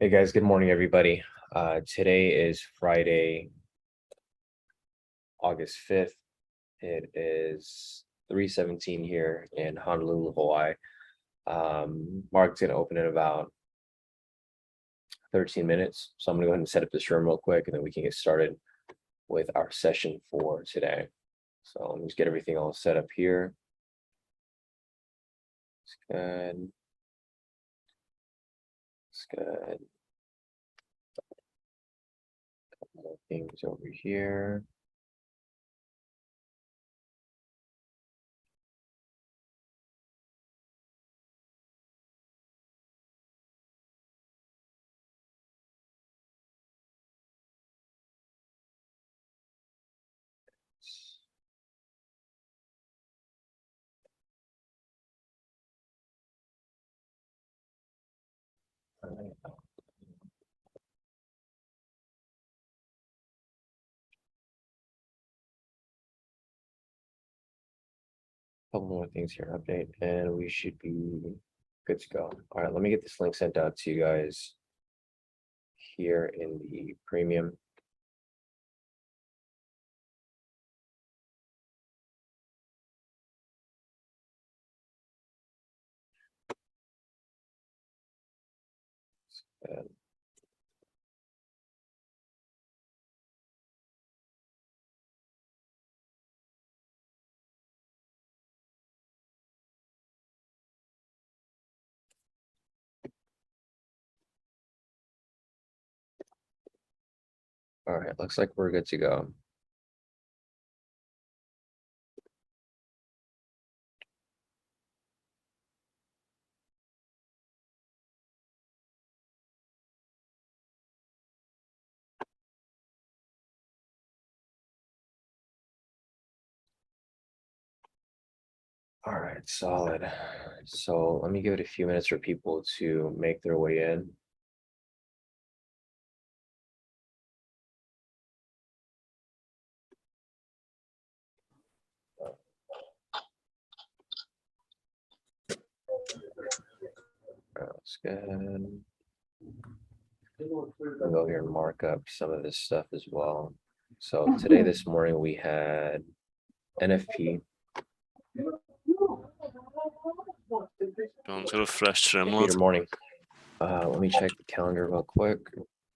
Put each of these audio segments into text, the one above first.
Hey guys, good morning, everybody. Today is Friday, August 5th. It is 3:17 here in Honolulu, Hawaii. Market's gonna open in about 13 minutes. So I'm gonna go ahead and set up this room real quick and then we can get started with our session for today. So let me just get everything all set up here. It's good. It's good. Couple more things over here. Couple more things here, update, and we should be good to go. All right, let me get this link sent out to you guys here in the premium. And all right, looks like we're good to go. All right, solid. So let me give it a few minutes for people to make their way in. That's good. We'll go here and mark up some of this stuff as well. So today, this morning, we had NFP. Going to refresh stream Good mode. morning. Let me check the calendar real quick.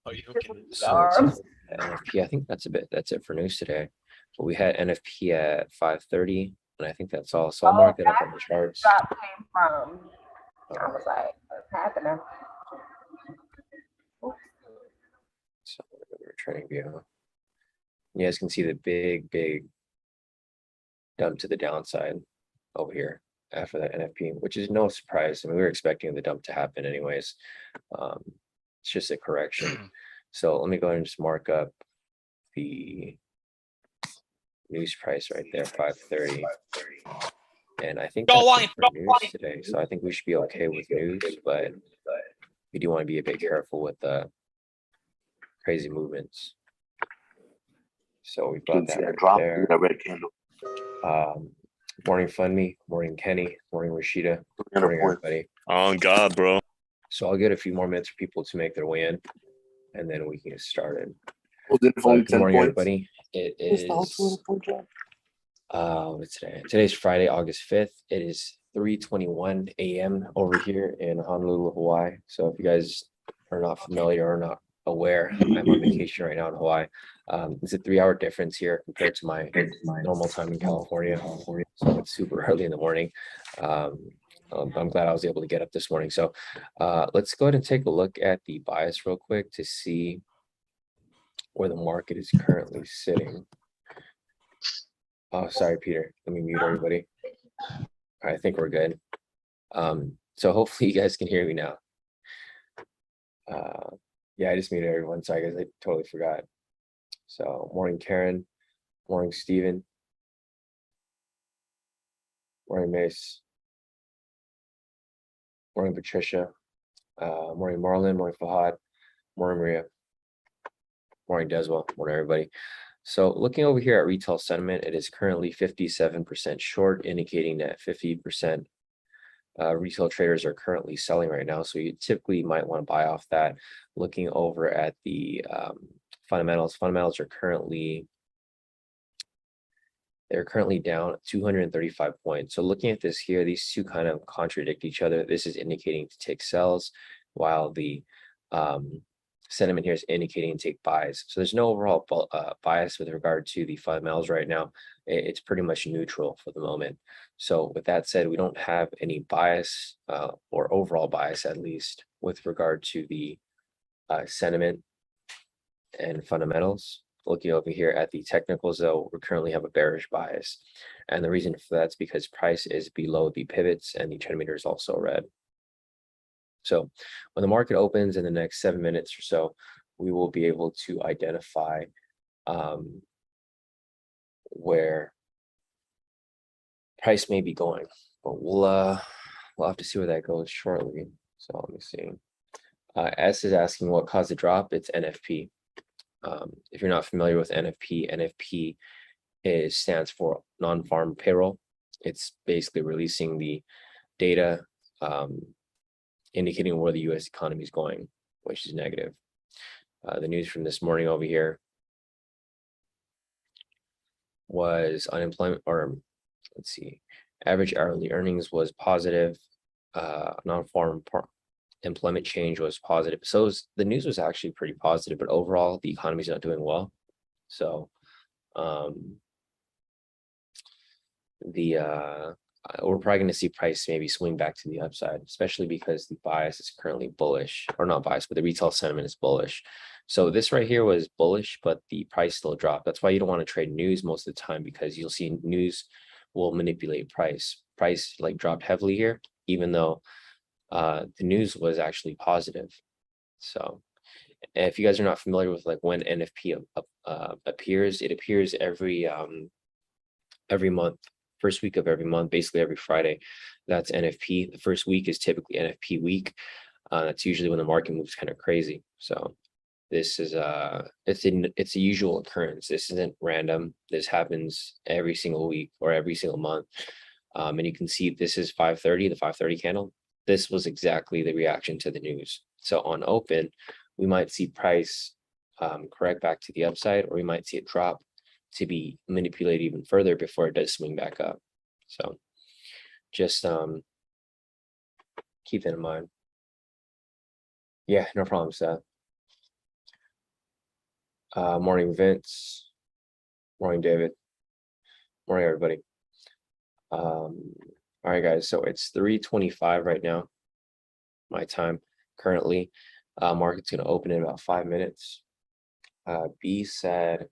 Are you okay? So NFP, I think that's it for news today. But we had NFP at 5:30, and I think that's all. So I'll mark that up on the charts. That came from. I was like, what's happening? So we're trading view. You guys can see the big dump to the downside over here after that NFP, which is no surprise. I mean, we were expecting the dump to happen anyways. It's just a correction. So let me go ahead and just mark up the news price right there, 5:30. And I think that's it for news today. So I think we should be okay with news, but we do want to be a bit careful with the crazy movements. So we've got that right there. That red candle. Morning Funmi, morning Kenny, morning Rashida, morning everybody. Oh God, bro. So I'll get a few more minutes for people to make their way in, and then we can get started. Good morning, everybody. It is what's today? Today's Friday, August 5th. It is 3:21 a.m. over here in Honolulu, Hawaii. So if you guys are not familiar or not aware, I'm on vacation right now in Hawaii. It's a 3-hour difference here compared to my normal time in California. So it's super early in the morning. I'm glad I was able to get up this morning. So let's go ahead and take a look at the bias real quick to see where the market is currently sitting. Oh, sorry, Peter. Let me mute everybody. All right, I think we're good. So hopefully you guys can hear me now. Yeah, I just muted everyone. Sorry, guys, I totally forgot. So morning, Karen. Morning, Steven. Morning, Mace. Morning, Patricia. Morning, Marlon. Morning, Fahad. Morning, Maria. Morning, Deswell. Morning, everybody. So looking over here at retail sentiment, it is currently 57% short, indicating that 50% retail traders are currently selling right now. So you typically might want to buy off that. Looking over at the fundamentals are currently, they're currently down 235 points. So looking at this here, these two kind of contradict each other. This is indicating to take sells, while the sentiment here is indicating to take buys. So there's no overall bias with regard to the fundamentals right now. It's pretty much neutral for the moment. So with that said, we don't have any bias or overall bias, at least with regard to the sentiment and fundamentals. Looking over here at the technicals, though, we currently have a bearish bias. And the reason for that is because price is below the pivots and the trend meter is also red. So when the market opens in the next 7 minutes or so, we will be able to identify where price may be going. But we'll have to see where that goes shortly. So let me see. S is asking what caused the drop. It's NFP. If you're not familiar with NFP, NFP stands for non-farm payroll. It's basically releasing the data indicating where the U.S. economy is going, which is negative. The news from this morning over here was unemployment, or let's see, average hourly earnings was positive. Non-farm employment change was positive. So the news was actually pretty positive, but overall the economy is not doing well. So we're probably going to see price maybe swing back to the upside, especially because the bias is currently bullish, or not bias, but the retail sentiment is bullish. So this right here was bullish, but the price still dropped. That's why you don't want to trade news most of the time, because you'll see news will manipulate price. Price like dropped heavily here, even though the news was actually positive. So if you guys are not familiar with like when NFP appears, it appears every month. First week of every month, basically every Friday. That's NFP. The first week is typically NFP week. That's usually when the market moves kind of crazy. So this is it's a usual occurrence. This isn't random. This happens every single week or every single month. And you can see this is 530, the 530 candle. This was exactly the reaction to the news. So on open, we might see price correct back to the upside, or we might see it drop to be manipulated even further before it does swing back up. So just keep that in mind. Yeah, no problem, Seth. Morning, Vince. Morning, David. Morning, everybody. All right, guys, so it's 3:25 right now, my time currently. Market's going to open in about 5 minutes. B said,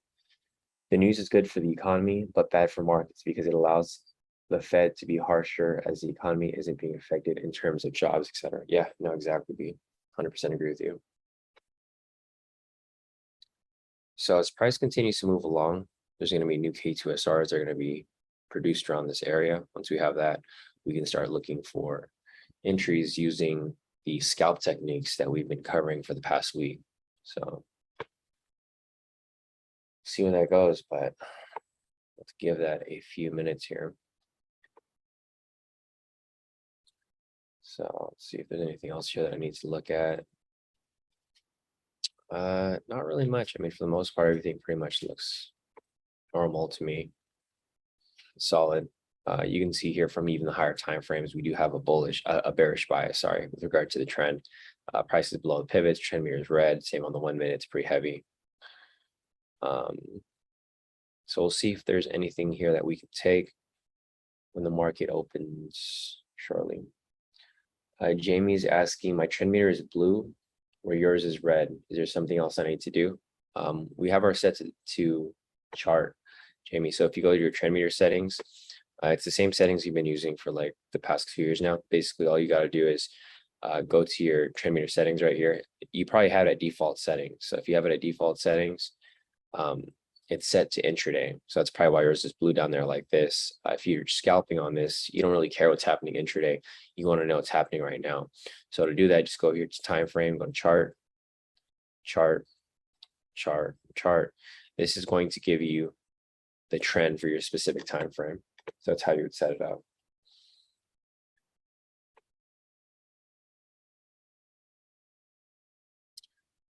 the news is good for the economy, but bad for markets because it allows the Fed to be harsher as the economy isn't being affected in terms of jobs, etc. Yeah, no, exactly, B. 100% agree with you. So as price continues to move along, there's going to be new K2SRs that are going to be produced around this area. Once we have that, we can start looking for entries using the scalp techniques that we've been covering for the past week. So see where that goes, but let's give that a few minutes here. So let's see if there's anything else here that I need to look at. Not really much. I mean, for the most part, everything pretty much looks normal to me. Solid. You can see here from even the higher time frames, we do have a bearish bias, sorry, with regard to the trend. Price is below the pivots, trend mirror is red, same on the 1 minute, it's pretty heavy. So we'll see if there's anything here that we can take when the market opens shortly. Jamie's asking, my trend meter is blue where yours is red. Is there something else I need to do? We have our set to chart, Jamie. So if you go to your trend meter settings, it's the same settings you've been using for like the past 2 years now. Basically, all you got to do is go to your trend meter settings right here. You probably have it at default settings. So if you have it at default settings, it's set to intraday. So that's probably why yours is blue down there like this. If you're scalping on this, you don't really care what's happening intraday. You want to know what's happening right now. So to do that, just go here to time frame, go to chart, chart, chart, chart. This is going to give you the trend for your specific time frame. So that's how you would set it up.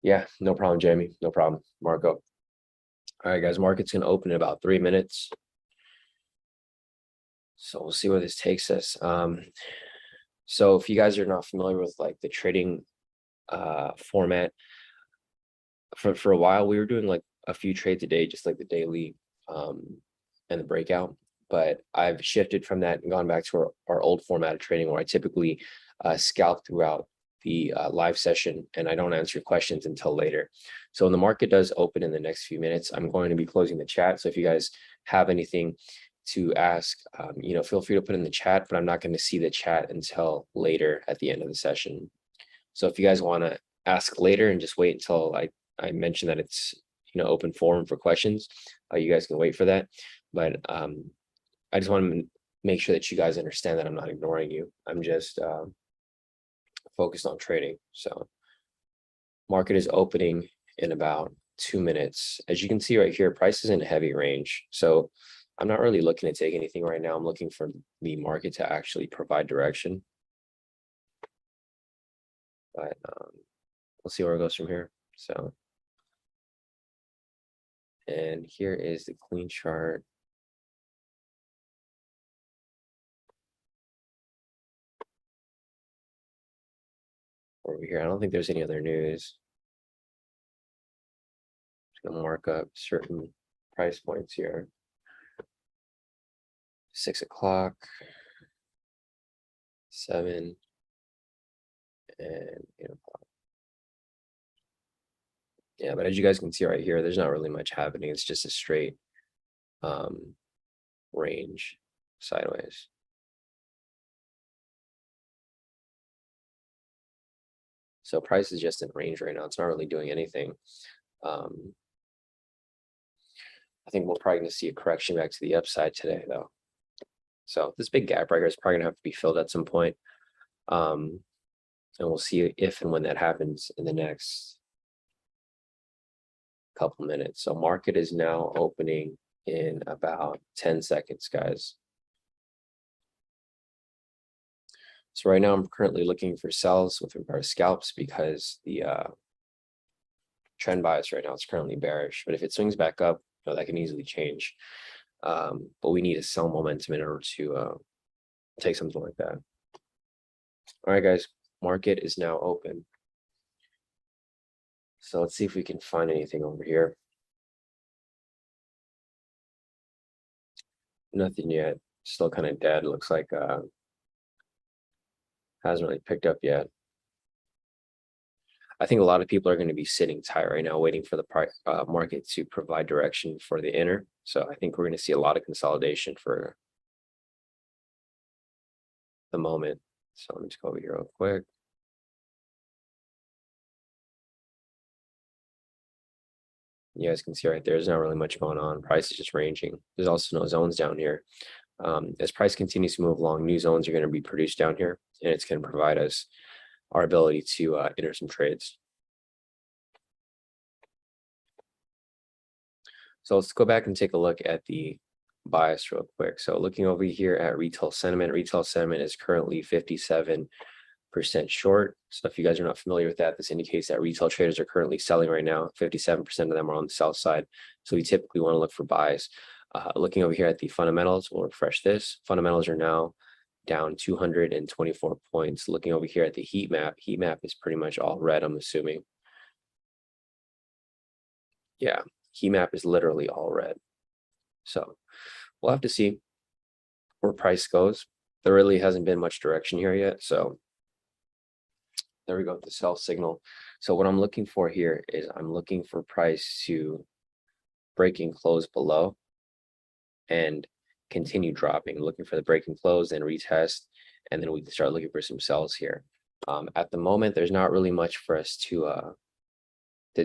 Yeah, no problem, Jamie. No problem, Marco. All right, guys, market's gonna open in about 3 minutes. So we'll see where this takes us. So if you guys are not familiar with like the trading format, for a while we were doing like a few trades a day, just like the daily and the breakout. But I've shifted from that and gone back to our old format of trading where I typically scalp throughout the live session and I don't answer questions until later. So when the market does open in the next few minutes, I'm going to be closing the chat. So if you guys have anything to ask, feel free to put in the chat, but I'm not going to see the chat until later at the end of the session. So if you guys want to ask later and just wait until I mention that it's open forum for questions, you guys can wait for that. But I just want to make sure that you guys understand that I'm not ignoring you. I'm just focused on trading. So market is opening in about 2 minutes. As you can see right here, price is in a heavy range. So I'm not really looking to take anything right now. I'm looking for the market to actually provide direction. But we'll see where it goes from here. So, and here is the clean chart. Over here, I don't think there's any other news. Just gonna mark up certain price points here. 6 o'clock, 7, and 8 o'clock. Yeah, but as you guys can see right here, there's not really much happening. It's just a straight range sideways. So price is just in range right now. It's not really doing anything. I think we're probably going to see a correction back to the upside today, though. So this big gap right here is probably going to have to be filled at some point. And we'll see if and when that happens in the next couple minutes. So market is now opening in about 10 seconds, guys. So right now I'm currently looking for sells with regard to scalps because the trend bias right now is currently bearish. But if it swings back up, that can easily change. But we need a sell momentum in order to take something like that. All right, guys, market is now open. So let's see if we can find anything over here. Nothing yet. Still kind of dead. Looks like hasn't really picked up yet. I think a lot of people are going to be sitting tight right now, waiting for the market to provide direction for the inner. So I think we're going to see a lot of consolidation for the moment. So let me just go over here real quick. You guys can see right there's not really much going on. Price is just ranging. There's also no zones down here. As price continues to move along, new zones are going to be produced down here, and it's going to provide us our ability to enter some trades. So let's go back and take a look at the bias real quick. So looking over here at retail sentiment is currently 57% short. So if you guys are not familiar with that, this indicates that retail traders are currently selling right now. 57% of them are on the sell side. So we typically want to look for buys. Looking over here at the fundamentals, we'll refresh this. Fundamentals are now down 224 points. Looking over here at the heat map is pretty much all red, I'm assuming. Yeah, heat map is literally all red. So we'll have to see where price goes. There really hasn't been much direction here yet. So there we go, the sell signal. So what I'm looking for here is I'm looking for price to break and close below and continue dropping, looking for the break and close and retest, and then we can start looking for some sells here. At the moment, there's not really much for us to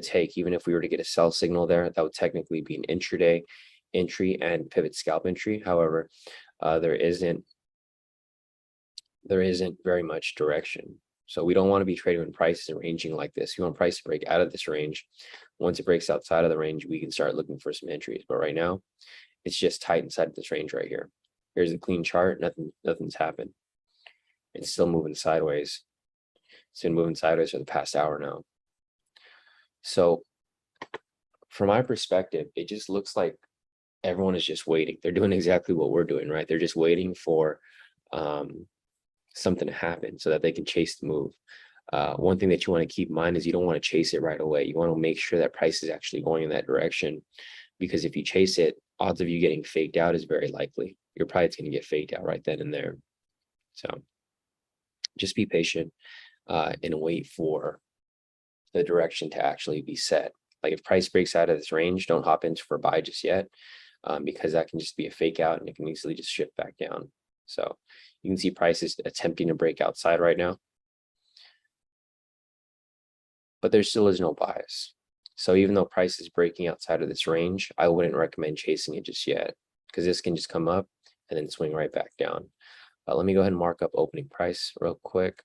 take. Even if we were to get a sell signal there, that would technically be an intraday entry and pivot scalp entry. However, there isn't very much direction. So we don't want to be trading when price is ranging like this. We want price to break out of this range. Once it breaks outside of the range, we can start looking for some entries. But right now, it's just tight inside of this range right here. Here's a clean chart. Nothing's happened. It's still moving sideways. It's been moving sideways for the past hour now. So from my perspective, it just looks like everyone is just waiting. They're doing exactly what we're doing, right? They're just waiting for something to happen so that they can chase the move. One thing that you want to keep in mind is you don't want to chase it right away. You want to make sure that price is actually going in that direction, because if you chase it, odds of you getting faked out is very likely. You're probably going to get faked out right then and there. So just be patient and wait for the direction to actually be set. Like if price breaks out of this range, don't hop into for buy just yet, because that can just be a fake out and it can easily just shift back down. So you can see prices attempting to break outside right now, but there still is no bias. So even though price is breaking outside of this range, I wouldn't recommend chasing it just yet, because this can just come up and then swing right back down. Let me go ahead and mark up opening price real quick.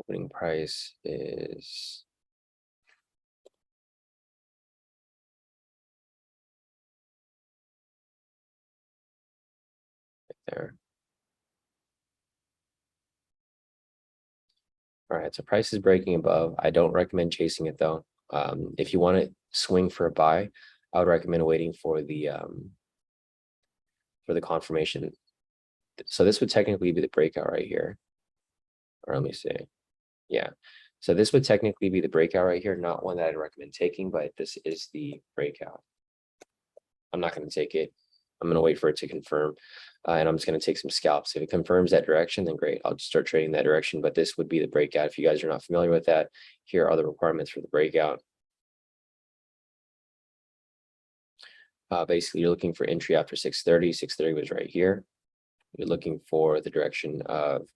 Opening price is right there. All right, so price is breaking above. I don't recommend chasing it though. If you want to swing for a buy, I would recommend waiting for the confirmation. So this would technically be the breakout right here. Or let me see. Yeah. So this would technically be the breakout right here, not one that I'd recommend taking, but this is the breakout. I'm not going to take it. I'm going to wait for it to confirm. And I'm just going to take some scalps. If it confirms that direction, then great. I'll just start trading that direction. But this would be the breakout. If you guys are not familiar with that, here are the requirements for the breakout. Basically, you're looking for entry after 630. 630 was right here. You're looking for the direction of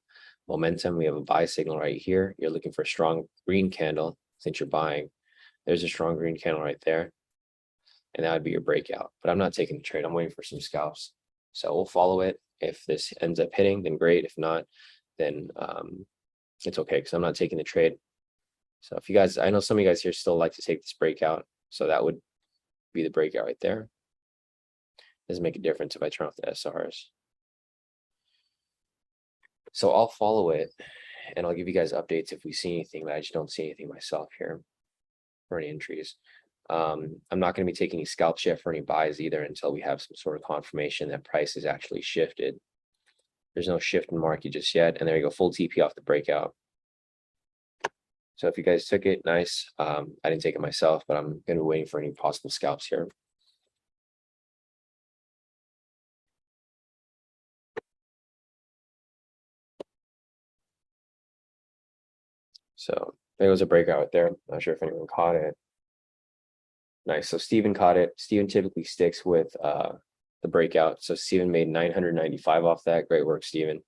momentum. We have a buy signal right here. You're looking for a strong green candle since you're buying. There's a strong green candle right there. And that would be your breakout. But I'm not taking the trade. I'm waiting for some scalps. So we'll follow it. If this ends up hitting, then great. If not, then it's okay, because I'm not taking the trade. So if you guys, I know some of you guys here still like to take this breakout. So that would be the breakout right there. Doesn't make a difference if I turn off the SRs. So I'll follow it and I'll give you guys updates if we see anything, but I just don't see anything myself here for any entries. I'm not going to be taking any scalps yet for any buys either until we have some sort of confirmation that price is actually shifted. There's no shift in market just yet. And there you go, full TP off the breakout. So if you guys took it, nice. I didn't take it myself, but I'm going to be waiting for any possible scalps here. So there was a breakout right there. Not sure if anyone caught it. Nice. So Steven caught it. Steven typically sticks with the breakout. So Steven made 995 off that. Great work, Steven.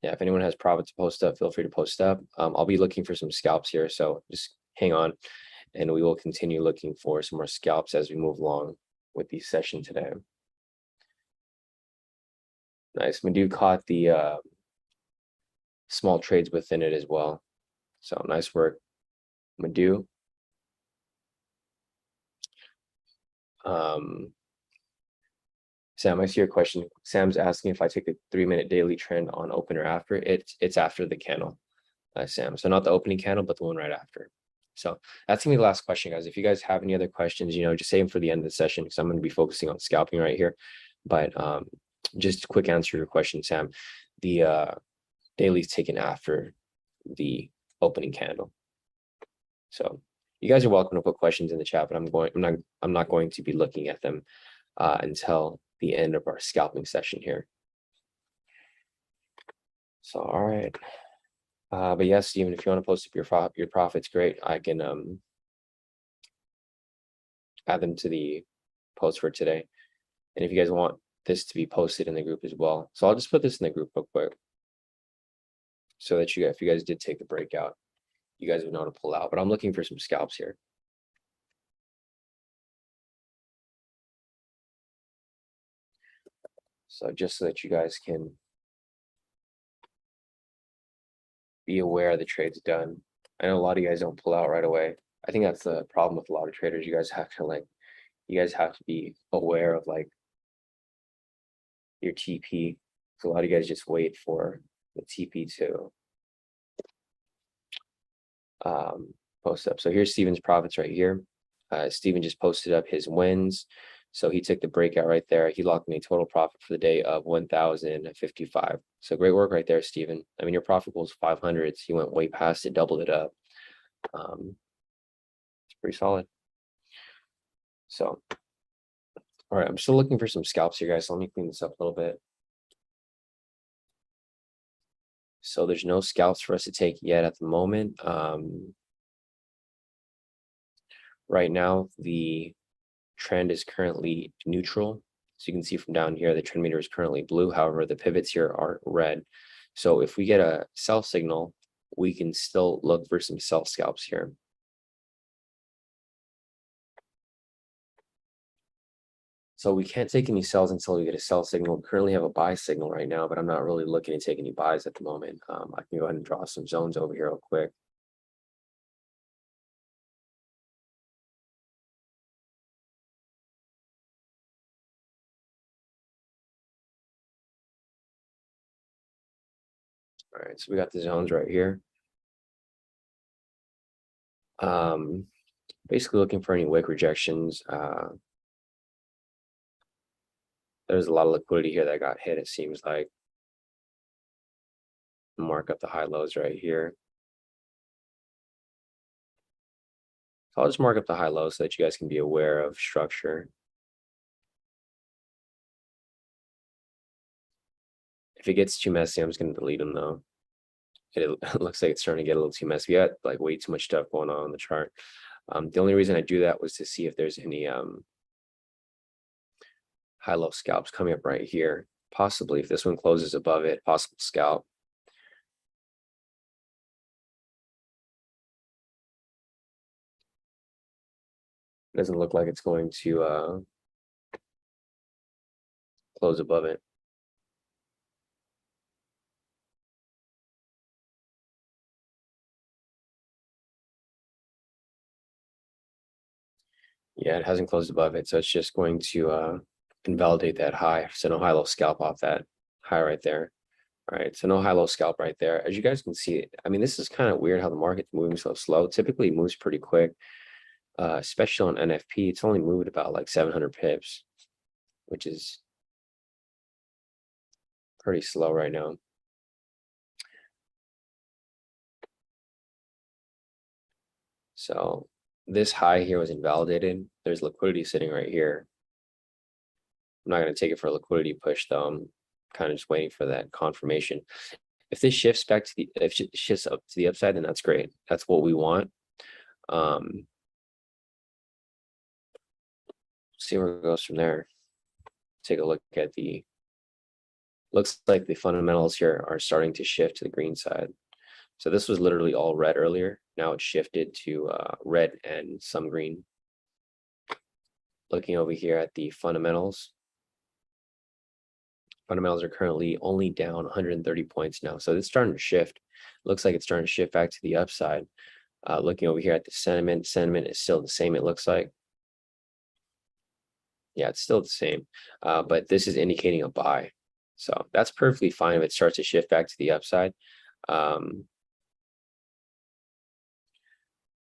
Yeah, if anyone has profits to post up, feel free to post up. I'll be looking for some scalps here, so just hang on, and we will continue looking for some more scalps as we move along with the session today. Nice. Madhu caught the small trades within it as well. So nice work, Madhu. Sam, I see your question. Sam's asking if I take a 3-minute daily trend on open or after. It's after the candle, Sam. So not the opening candle, but the one right after. So that's gonna be the last question, guys. If you guys have any other questions, just save them for the end of the session, because I'm gonna be focusing on scalping right here. But just a quick answer to your question, Sam. The daily is taken after the opening candle. So you guys are welcome to put questions in the chat, but I'm not going to be looking at them until the end of our scalping session here. So all right. But yes, Steven, if you want to post up your profits, great. I can add them to the post for today. And if you guys want this to be posted in the group as well. So I'll just put this in the group real quick, so that if you guys did take the breakout, you guys would know to pull out. But I'm looking for some scalps here. So just so that you guys can be aware the trade's done. I know a lot of you guys don't pull out right away. I think that's the problem with a lot of traders. You guys have to be aware of your TP. So a lot of you guys just wait for the TP to post up. So here's Steven's profits right here. Steven just posted up his wins. So he took the breakout right there. He locked in a total profit for the day of 1,055. So great work right there, Steven. I mean, your profit was 500s. He went way past it, doubled it up. It's pretty solid. So, all right, I'm still looking for some scalps here, guys. So let me clean this up a little bit. So there's no scalps for us to take yet at the moment. Right now, the trend is currently neutral. So you can see from down here, the trend meter is currently blue. However, the pivots here are red. So if we get a sell signal, we can still look for some sell scalps here. So we can't take any sells until we get a sell signal. We currently have a buy signal right now, but I'm not really looking to take any buys at the moment. I can go ahead and draw some zones over here real quick. All right, so we got the zones right here. Basically looking for any wick rejections. There's a lot of liquidity here that got hit, it seems like. Mark up the high lows right here. So I'll just mark up the high lows so that you guys can be aware of structure. If it gets too messy, I'm just going to delete them though. It looks like it's starting to get a little too messy. We got like way too much stuff going on the chart. The only reason I do that was to see if there's any high-low scalps coming up right here. Possibly if this one closes above it, possible scalp. Doesn't look like it's going to close above it. Yeah, it hasn't closed above it, so it's just going to invalidate that high. So no high-low scalp off that high right there. All right, so no high-low scalp right there. As you guys can see, I mean, this is kind of weird how the market's moving so slow. Typically it moves pretty quick, especially on NFP. It's only moved about like 700 pips, which is pretty slow right now. So this high here was invalidated. There's liquidity sitting right here. I'm not going to take it for a liquidity push though. I'm kind of just waiting for that confirmation. If this shifts back to the, if it shifts up to the upside, then that's great. That's what we want. See where it goes from there. Take a look at the, looks like the fundamentals here are starting to shift to the green side. So this was literally all red earlier. Now it's shifted to red and some green. Looking over here at the fundamentals. Fundamentals are currently only down 130 points now. So it's starting to shift. Looks like it's starting to shift back to the upside. Looking over here at the sentiment is still the same, it looks like. Yeah, it's still the same. But this is indicating a buy. So that's perfectly fine if it starts to shift back to the upside.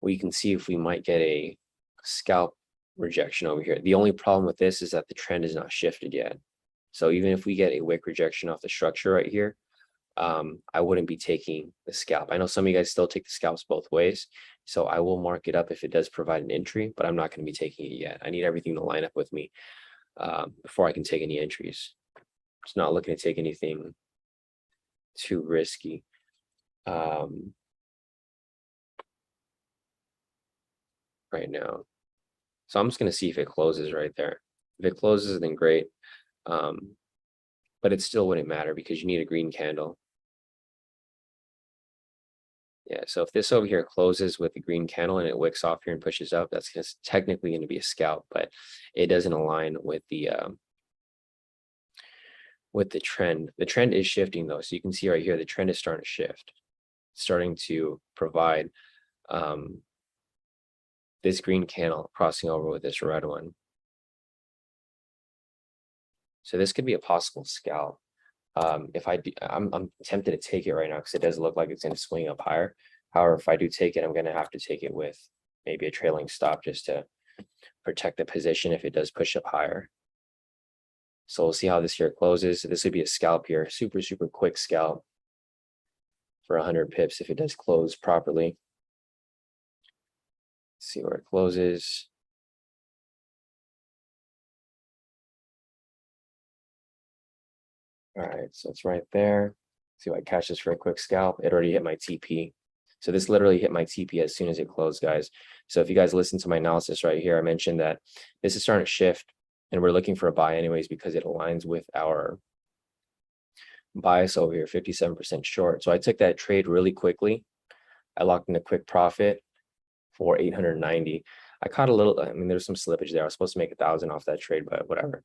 We can see if we might get a scalp rejection over here. The only problem with this is that the trend is not shifted yet. So even if we get a wick rejection off the structure right here, I wouldn't be taking the scalp. I know some of you guys still take the scalps both ways, so I will mark it up if it does provide an entry, but I'm not going to be taking it yet. I need everything to line up with me before I can take any entries. Just not looking to take anything too risky. Right now. So I'm just going to see if it closes right there. If it closes, then great. But it still wouldn't matter because you need a green candle. Yeah, so if this over here closes with a green candle and it wicks off here and pushes up, that's just technically going to be a scalp, but it doesn't align with the trend. The trend is shifting though. So you can see right here, the trend is starting to shift, starting to provide this green candle crossing over with this red one. So this could be a possible scalp. If I'm tempted to take it right now because it does look like it's going to swing up higher. However, if I do take it, I'm going to have to take it with maybe a trailing stop just to protect the position if it does push up higher. So we'll see how this here closes. This would be a scalp here, super quick scalp for 100 pips if it does close properly. Let's see where it closes. All right, so it's right there. See if I catch this for a quick scalp. It already hit my TP. So this literally hit my TP as soon as it closed, guys. So if you guys listen to my analysis right here, I mentioned that this is starting to shift and we're looking for a buy anyways because it aligns with our bias over here, 57% short. So I took that trade really quickly. I locked in a quick profit for 890. I caught a little, I mean, there's some slippage there. I was supposed to make 1,000 off that trade, but whatever.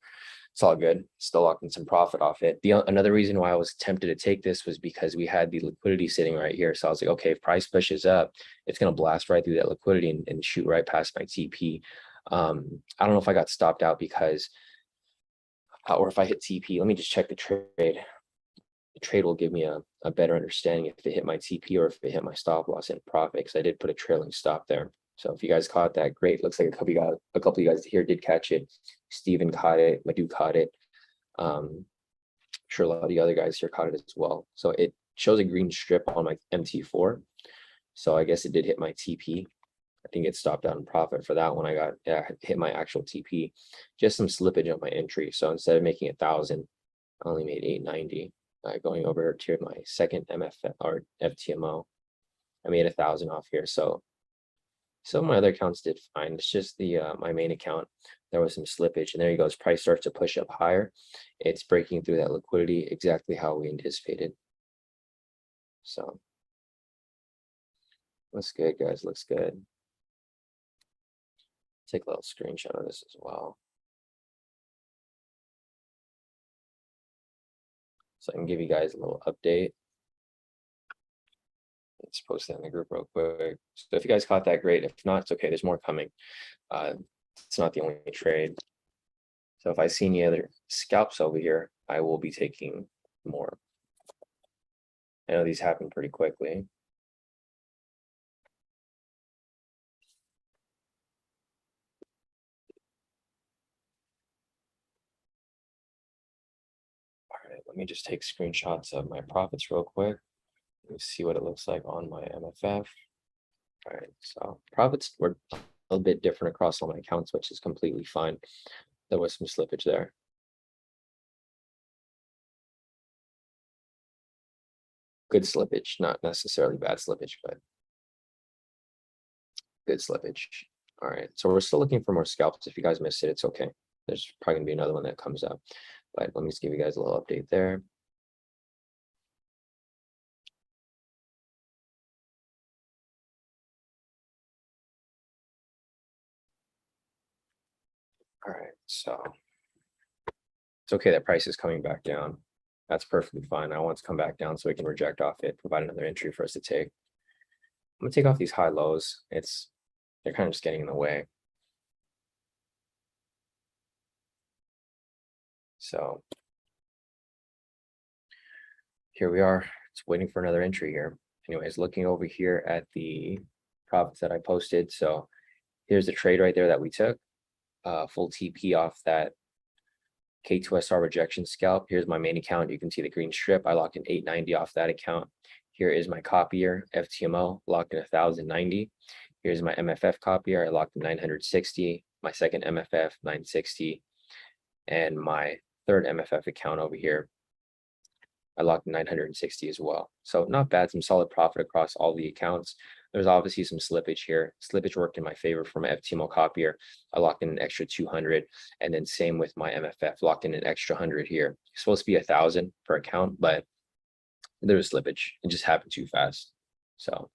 It's all good. Still locking some profit off it. Another reason why I was tempted to take this was because we had the liquidity sitting right here. So I was like, okay, if price pushes up, it's going to blast right through that liquidity and shoot right past my TP. I don't know if I got stopped out because, or if I hit TP. Let me just check the trade. The trade will give me a better understanding if it hit my TP or if it hit my stop loss and profit, because I did put a trailing stop there. So if you guys caught that, great. Looks like a couple of you guys here did catch it. Steven caught it. Madhu caught it. I'm sure a lot of the other guys here caught it as well. So it shows a green strip on my MT4. So I guess it did hit my TP. I think it stopped out in profit for that one. I hit my actual TP. Just some slippage on my entry. So instead of making 1,000, I only made 890. Going over to my second MFF or FTMO, I made 1,000 off here. So some of my other accounts did fine. It's just the my main account, there was some slippage, and there you go. As price starts to push up higher, it's breaking through that liquidity exactly how we anticipated. So looks good, guys. Looks good. Take a little screenshot of this as well, so I can give you guys a little update. Let's post that in the group real quick. So if you guys caught that, great. If not, it's okay. There's more coming. It's not the only trade. So if I see any other scalps over here, I will be taking more. I know these happen pretty quickly. All right, let me just take screenshots of my profits real quick. Let me see what it looks like on my MFF. All right, so profits were a little bit different across all my accounts, which is completely fine. There was some slippage there. Good slippage, not necessarily bad slippage, but good slippage. All right, so we're still looking for more scalps. If you guys missed it, it's okay. There's probably gonna be another one that comes up, but let me just give you guys a little update there. All right, so it's okay that price is coming back down. That's perfectly fine. I want it to come back down so we can reject off it, provide another entry for us to take. I'm gonna take off these high lows. They're kind of just getting in the way. So here we are. It's waiting for another entry here. Anyways, looking over here at the profits that I posted. So here's the trade right there that we took. Full TP off that K2SR rejection scalp. Here's my main account. You can see the green strip. I locked in 890 off that account. Here is my copier, FTMO, locked in 1,090. Here's my MFF copier. I locked in 960. My second MFF, 960. And my third MFF account over here, I locked in 960 as well. So not bad, some solid profit across all the accounts. There's obviously some slippage here. Slippage worked in my favor for my FTMO copier. I locked in an extra 200, and then same with my MFF, locked in an extra 100 here. It's supposed to be 1,000 per account, but there was slippage. It just happened too fast. So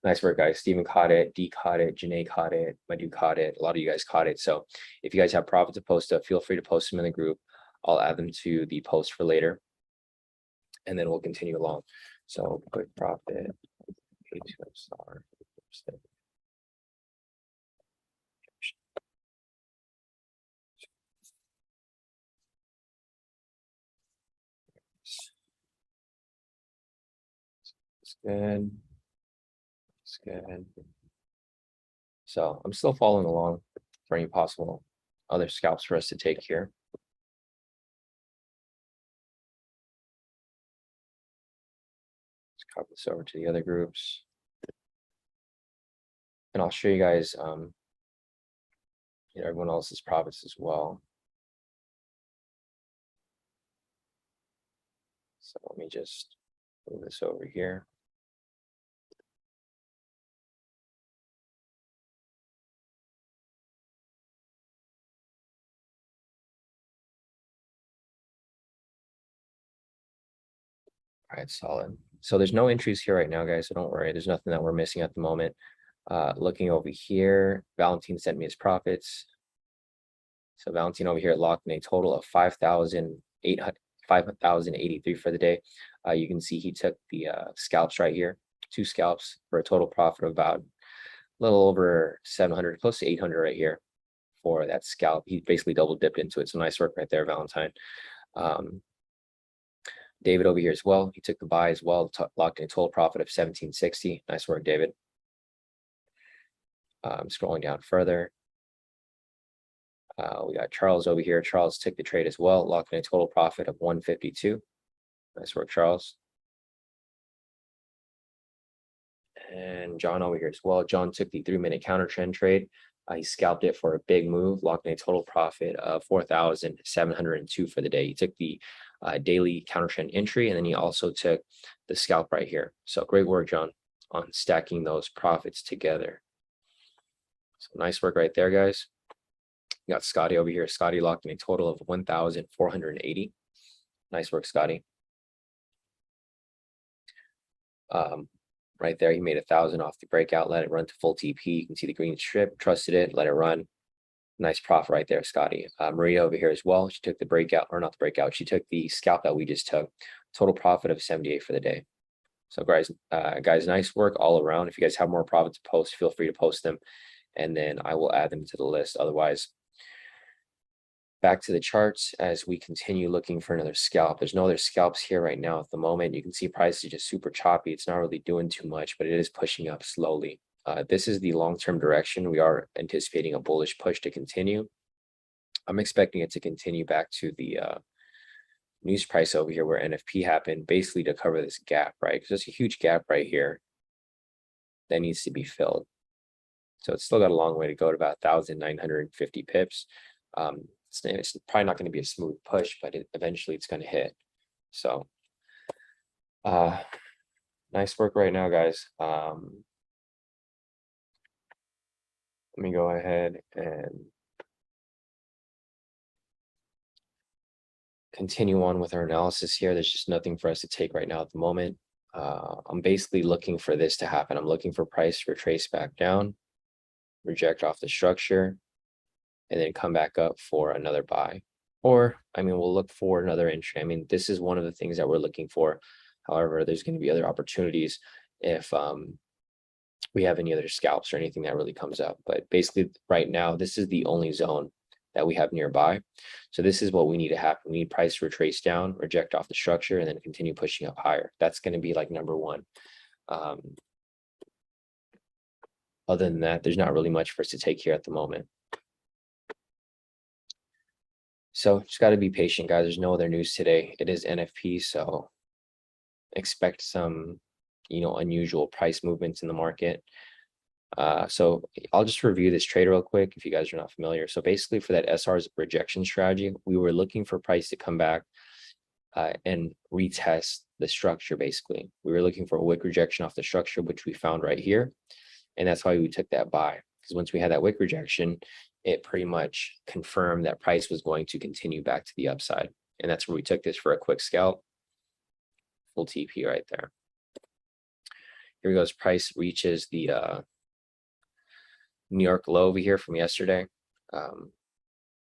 nice work, guys. Steven caught it, D caught it, Janae caught it, Madhu caught it. A lot of you guys caught it. So if you guys have profit to post up, feel free to post them in the group. I'll add them to the post for later, and then we'll continue along. So quick profit, K2SR. Good. It's good. So I'm still following along for any possible other scalps for us to take here. Let's copy this over to the other groups. And I'll show you guys everyone else's profits as well. So let me just move this over here. All right, solid. So there's no entries here right now, guys, so don't worry. There's nothing that we're missing at the moment. Looking over here, Valentine sent me his profits. So Valentine over here locked in a total of 5,083 for the day. You can see he took the scalps right here, 2 scalps for a total profit of about a little over 700, close to 800 right here for that scalp. He basically double dipped into it. So nice work right there, Valentine. David over here as well. He took the buy as well, locked in a total profit of 1760. Nice work, David. Scrolling down further. We got Charles over here. Charles took the trade as well, locked in a total profit of 152. Nice work, Charles. And John over here as well. John took the 3-minute counter trend trade. He scalped it for a big move, locked in a total profit of 4,702 for the day. He took the daily counter trend entry, and then he also took the scalp right here. So great work, John, on stacking those profits together. So nice work right there, guys. You got Scotty over here. Scotty locked in a total of 1,480. Nice work, Scotty. Right there, he made 1,000 off the breakout, let it run to full TP. You can see the green strip, trusted it, let it run. Nice profit right there, Scotty. Maria over here as well. She took the breakout, or not the breakout. She took the scalp that we just took. Total profit of 78 for the day. So guys, nice work all around. If you guys have more profits to post, feel free to post them, and then I will add them to the list. Otherwise, back to the charts as we continue looking for another scalp. There's no other scalps here right now at the moment. You can see price is just super choppy. It's not really doing too much, but it is pushing up slowly. This is the long-term direction. We are anticipating a bullish push to continue. I'm expecting it to continue back to the news price over here where NFP happened, basically to cover this gap, right? Because there's a huge gap right here that needs to be filled. So it's still got a long way to go to about 1,950 pips. It's probably not going to be a smooth push, but eventually it's going to hit. So nice work right now, guys. Let me go ahead and continue on with our analysis here. There's just nothing for us to take right now at the moment. I'm basically looking for this to happen. I'm looking for price to retrace back down, reject off the structure, and then come back up for another buy. Or, I mean, we'll look for another entry. I mean, this is one of the things that we're looking for. However, there's going to be other opportunities if we have any other scalps or anything that really comes up. But basically, right now, this is the only zone that we have nearby. So this is what we need to happen. We need price to retrace down, reject off the structure, and then continue pushing up higher. That's going to be like number one. Other than that, there's not really much for us to take here at the moment. So just got to be patient, guys. There's no other news today. It is NFP, so expect some, unusual price movements in the market. So I'll just review this trade real quick if you guys are not familiar. So basically for that SR's rejection strategy, we were looking for price to come back and retest the structure. Basically, we were looking for a wick rejection off the structure, which we found right here. And that's why we took that buy, because once we had that wick rejection, it pretty much confirmed that price was going to continue back to the upside. And that's where we took this for a quick scalp. Full TP right there. Here we go. As price reaches the New York low over here from yesterday.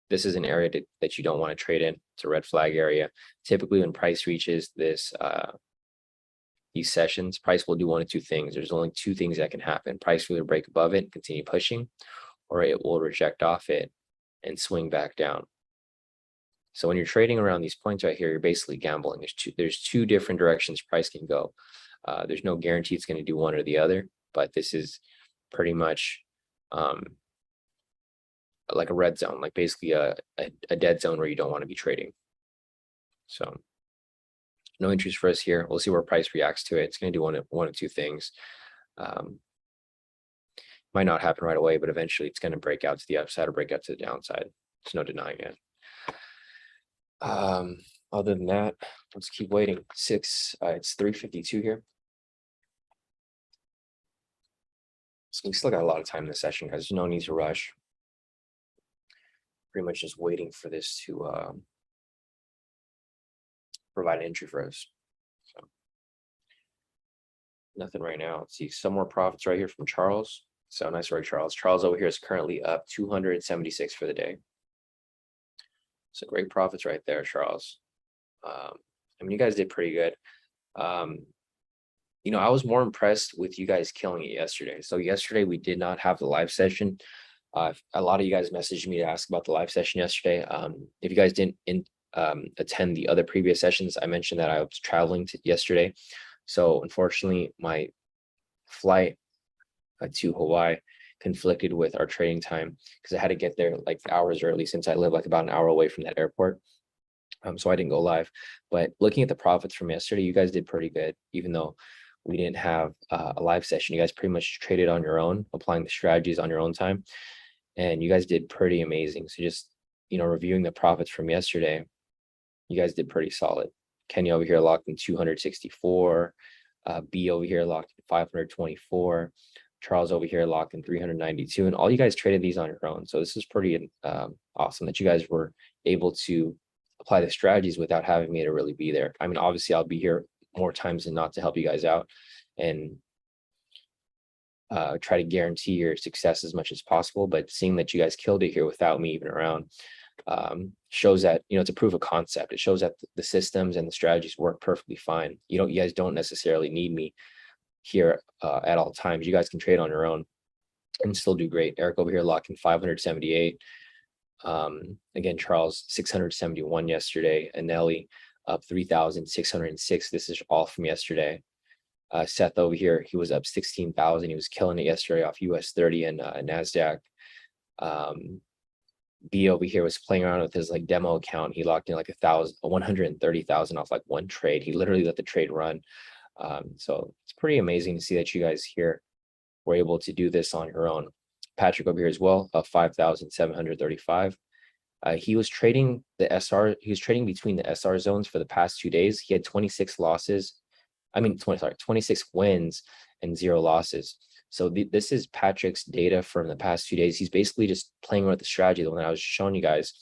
This is an area that you don't want to trade in. It's a red flag area. Typically when price reaches this these sessions, price will do one of two things. There's only two things that can happen. Price will either break above it and continue pushing, or it will reject off it and swing back down. So when you're trading around these points right here, you're basically gambling. There's two different directions price can go. There's no guarantee it's going to do one or the other, but this is pretty much like a red zone, like basically a dead zone where you don't want to be trading. So no interest for us here. We'll see where price reacts to it. It's going to do one of two things. Might not happen right away, but eventually it's going to break out to the upside or break out to the downside. There's no denying it. Other than that, let's keep waiting. It's 3:52 here. So we still got a lot of time in this session, guys. There's no need to rush. Pretty much just waiting for this to provide an entry for us. So nothing right now. Let's see some more profits right here from Charles. So nice work, Charles. Charles over here is currently up 276 for the day. So great profits right there, Charles. I mean, you guys did pretty good. You know, I was more impressed with you guys killing it yesterday. So yesterday we did not have the live session. A lot of you guys messaged me to ask about the live session yesterday. If you guys didn't attend the other previous sessions, I mentioned that I was traveling yesterday. So unfortunately, my flight to Hawaii conflicted with our trading time because I had to get there like hours early since I live like about an hour away from that airport. So I didn't go live. But looking at the profits from yesterday, you guys did pretty good, even though we didn't have a live session. You guys pretty much traded on your own, applying the strategies on your own time. And you guys did pretty amazing. So just, you know, reviewing the profits from yesterday, you guys did pretty solid. Kenny over here locked in 264. B over here locked in 524. Charles over here locked in 392. And all you guys traded these on your own. So this is pretty awesome that you guys were able to apply the strategies without having me to really be there. I mean, obviously I'll be here more times than not to help you guys out and try to guarantee your success as much as possible. But seeing that you guys killed it here without me even around shows that, you know, it's a proof of concept. It shows that the systems and the strategies work perfectly fine. You guys don't necessarily need me here at all times. You guys can trade on your own and still do great. Eric over here locked in 578. Again, Charles 671 yesterday, and Nelly up 3,606. This is all from yesterday. Seth over here, he was up 16,000. He was killing it yesterday off US30 and NASDAQ. B over here was playing around with his like demo account. He locked in like 130,000 off like one trade. He literally let the trade run. So it's pretty amazing to see that you guys here were able to do this on your own. Patrick over here as well, up 5,735. He was trading the SR. He was trading between the SR zones for the past 2 days. He had 26 losses. I mean, 26 wins and 0 losses. So this is Patrick's data from the past 2 days. He's basically just playing with the strategy, the one I was showing you guys,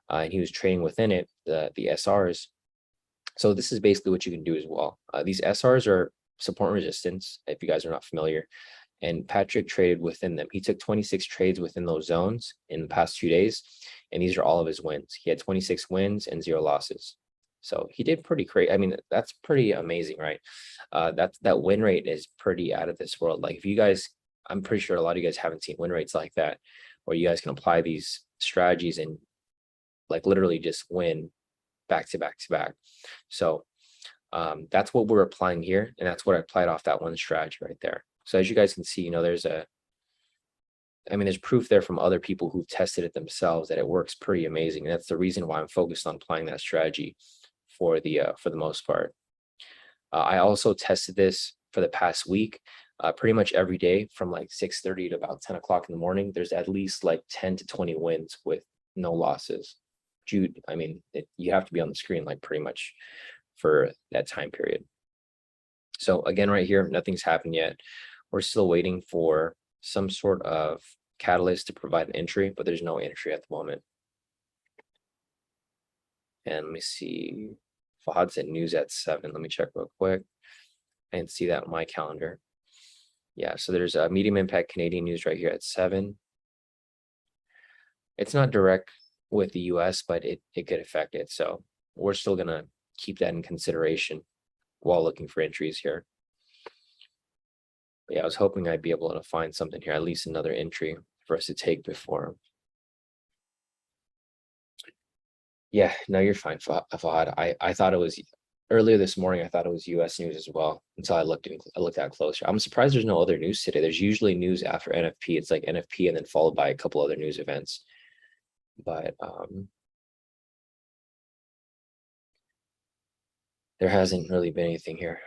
and he was trading within it, the SRs. So this is basically what you can do as well. These SRs are support and resistance, if you guys are not familiar. And Patrick traded within them. He took 26 trades within those zones in the past 2 days, and these are all of his wins. He had 26 wins and 0 losses. So he did pretty great. I mean, that's pretty amazing, right? That win rate is pretty out of this world. Like if you guys, I'm pretty sure a lot of you guys haven't seen win rates like that, where you guys can apply these strategies and like literally just win back to back to back. So that's what we're applying here, and that's what I applied off that one strategy right there. So as you guys can see, you know, there's proof there from other people who've tested it themselves that it works pretty amazing. And that's the reason why I'm focused on applying that strategy for the most part. I also tested this for the past week, pretty much every day from like 6:30 to about 10 o'clock in the morning. There's at least like 10 to 20 wins with no losses. Jude, I mean, you have to be on the screen like pretty much for that time period. So again, right here, nothing's happened yet. We're still waiting for some sort of catalyst to provide an entry, but there's no entry at the moment. And let me see. Fahad said news at 7. Let me check real quick. I didn't see that on my calendar. Yeah, so there's a medium impact Canadian news right here at 7. It's not direct with the US, but it could affect it. So we're still gonna keep that in consideration while looking for entries here. But yeah, I was hoping I'd be able to find something here, at least another entry for us to take before. Yeah, no, you're fine, Fahad. I thought it was earlier this morning, I thought it was US news as well until I looked at closer. I'm surprised there's no other news today. There's usually news after NFP. It's like NFP and then followed by a couple other news events. But there hasn't really been anything here.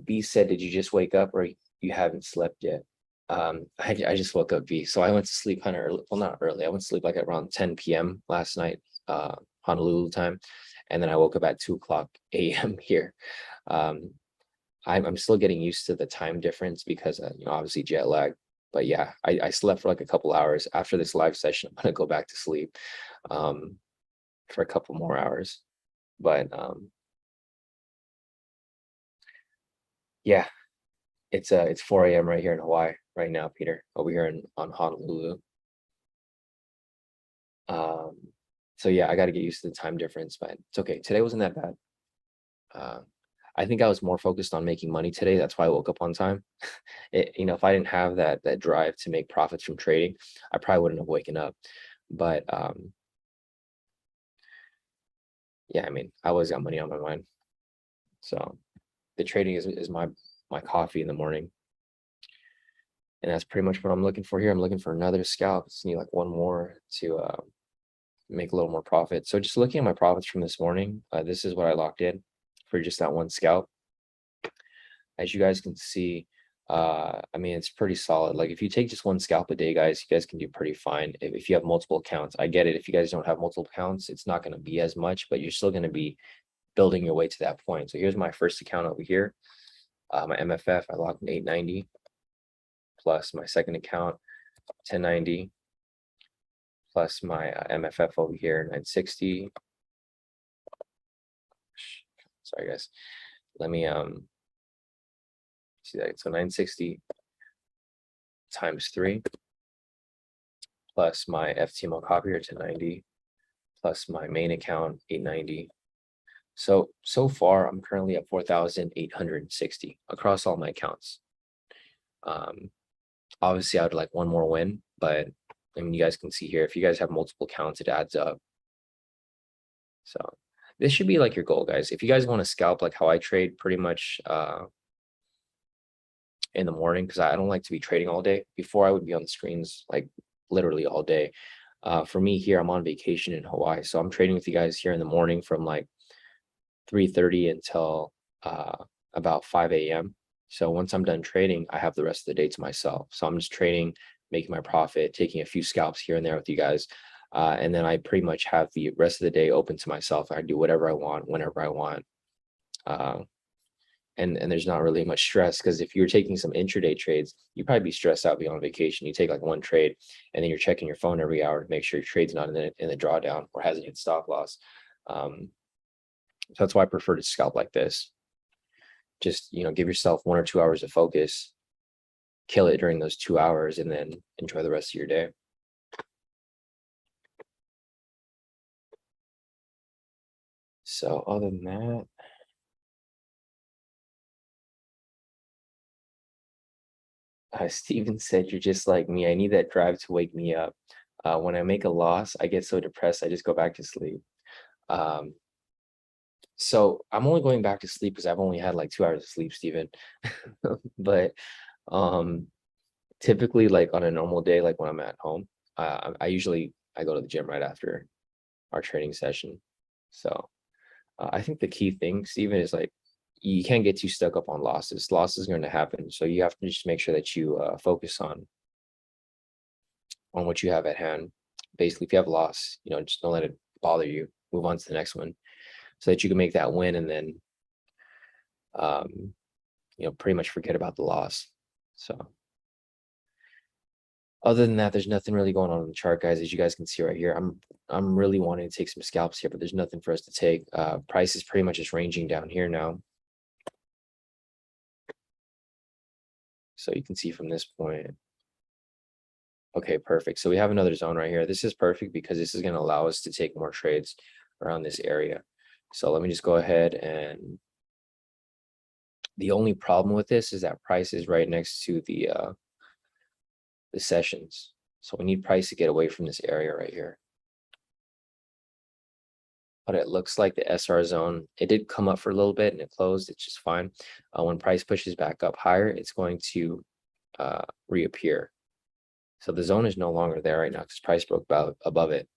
B said, did you just wake up or you haven't slept yet? I just woke up, B. So I went to sleep kind of early. Well, not early. I went to sleep like around 10 p.m. last night, Honolulu time. And then I woke up at 2:00 a.m. here. I'm still getting used to the time difference because, obviously jet lag. But yeah, I slept for like a couple hours. After this live session, I'm going to go back to sleep for a couple more hours. But yeah, it's 4 a.m. right here in Hawaii right now, Peter, over here on Honolulu. So yeah, I got to get used to the time difference, but it's okay. Today wasn't that bad. I think I was more focused on making money today. That's why I woke up on time. If I didn't have that drive to make profits from trading, I probably wouldn't have waken up. But yeah, I mean, I always got money on my mind. So the trading is my coffee in the morning. And that's pretty much what I'm looking for here. I'm looking for another scalp. Just need like one more to make a little more profit. So just looking at my profits from this morning, this is what I locked in for just that one scalp. As you guys can see, I mean, it's pretty solid. Like if you take just one scalp a day, guys, you guys can do pretty fine. If you have multiple accounts, I get it. If you guys don't have multiple accounts, it's not going to be as much, but you're still going to be building your way to that point. So here's my first account over here. My MFF, I locked in 890 plus my second account, 1090 plus my MFF over here, 960. Sorry, guys. Let me see that. So 960 times 3 plus my FTMO copier, 1090 plus my main account, 890. So far, I'm currently at 4,860 across all my accounts. Obviously, I would like one more win, but I mean, you guys can see here, if you guys have multiple accounts, it adds up. So this should be like your goal, guys. If you guys want to scalp like how I trade pretty much in the morning, because I don't like to be trading all day. Before I would be on the screens like literally all day. For me here, I'm on vacation in Hawaii. So I'm trading with you guys here in the morning from like 3:30 until about 5 a.m. So once I'm done trading, I have the rest of the day to myself. So I'm just trading, making my profit, taking a few scalps here and there with you guys. And then I pretty much have the rest of the day open to myself. I do whatever I want, whenever I want. And there's not really much stress, because if you're taking some intraday trades, you'd probably be stressed out being on vacation. You take like one trade and then you're checking your phone every hour to make sure your trade's not in the drawdown or hasn't hit stop loss. So that's why I prefer to scalp like this. Just, give yourself 1 or 2 hours of focus, kill it during those 2 hours, and then enjoy the rest of your day. So other than that, Steven said, you're just like me. I need that drive to wake me up. When I make a loss, I get so depressed, I just go back to sleep. So I'm only going back to sleep because I've only had like 2 hours of sleep, Steven. But typically, like on a normal day, like when I'm at home, I usually go to the gym right after our training session. So I think the key thing, Steven, is like you can't get too stuck up on losses. Losses are going to happen, so you have to just make sure that you focus on what you have at hand. Basically, if you have loss, just don't let it bother you. Move on to the next one, so that you can make that win, and then pretty much forget about the loss. So other than that, there's nothing really going on in the chart, guys. As you guys can see right here, I'm really wanting to take some scalps here, but there's nothing for us to take. Price is pretty much just ranging down here now. So you can see from this point. Okay, perfect. So we have another zone right here. This is perfect because this is going to allow us to take more trades around this area. So let me just go ahead, and the only problem with this is that price is right next to the sessions. So we need price to get away from this area right here. but it looks like the SR zone, it did come up for a little bit and it closed. It's just fine. When price pushes back up higher, it's going to reappear. So the zone is no longer there right now because price broke above it.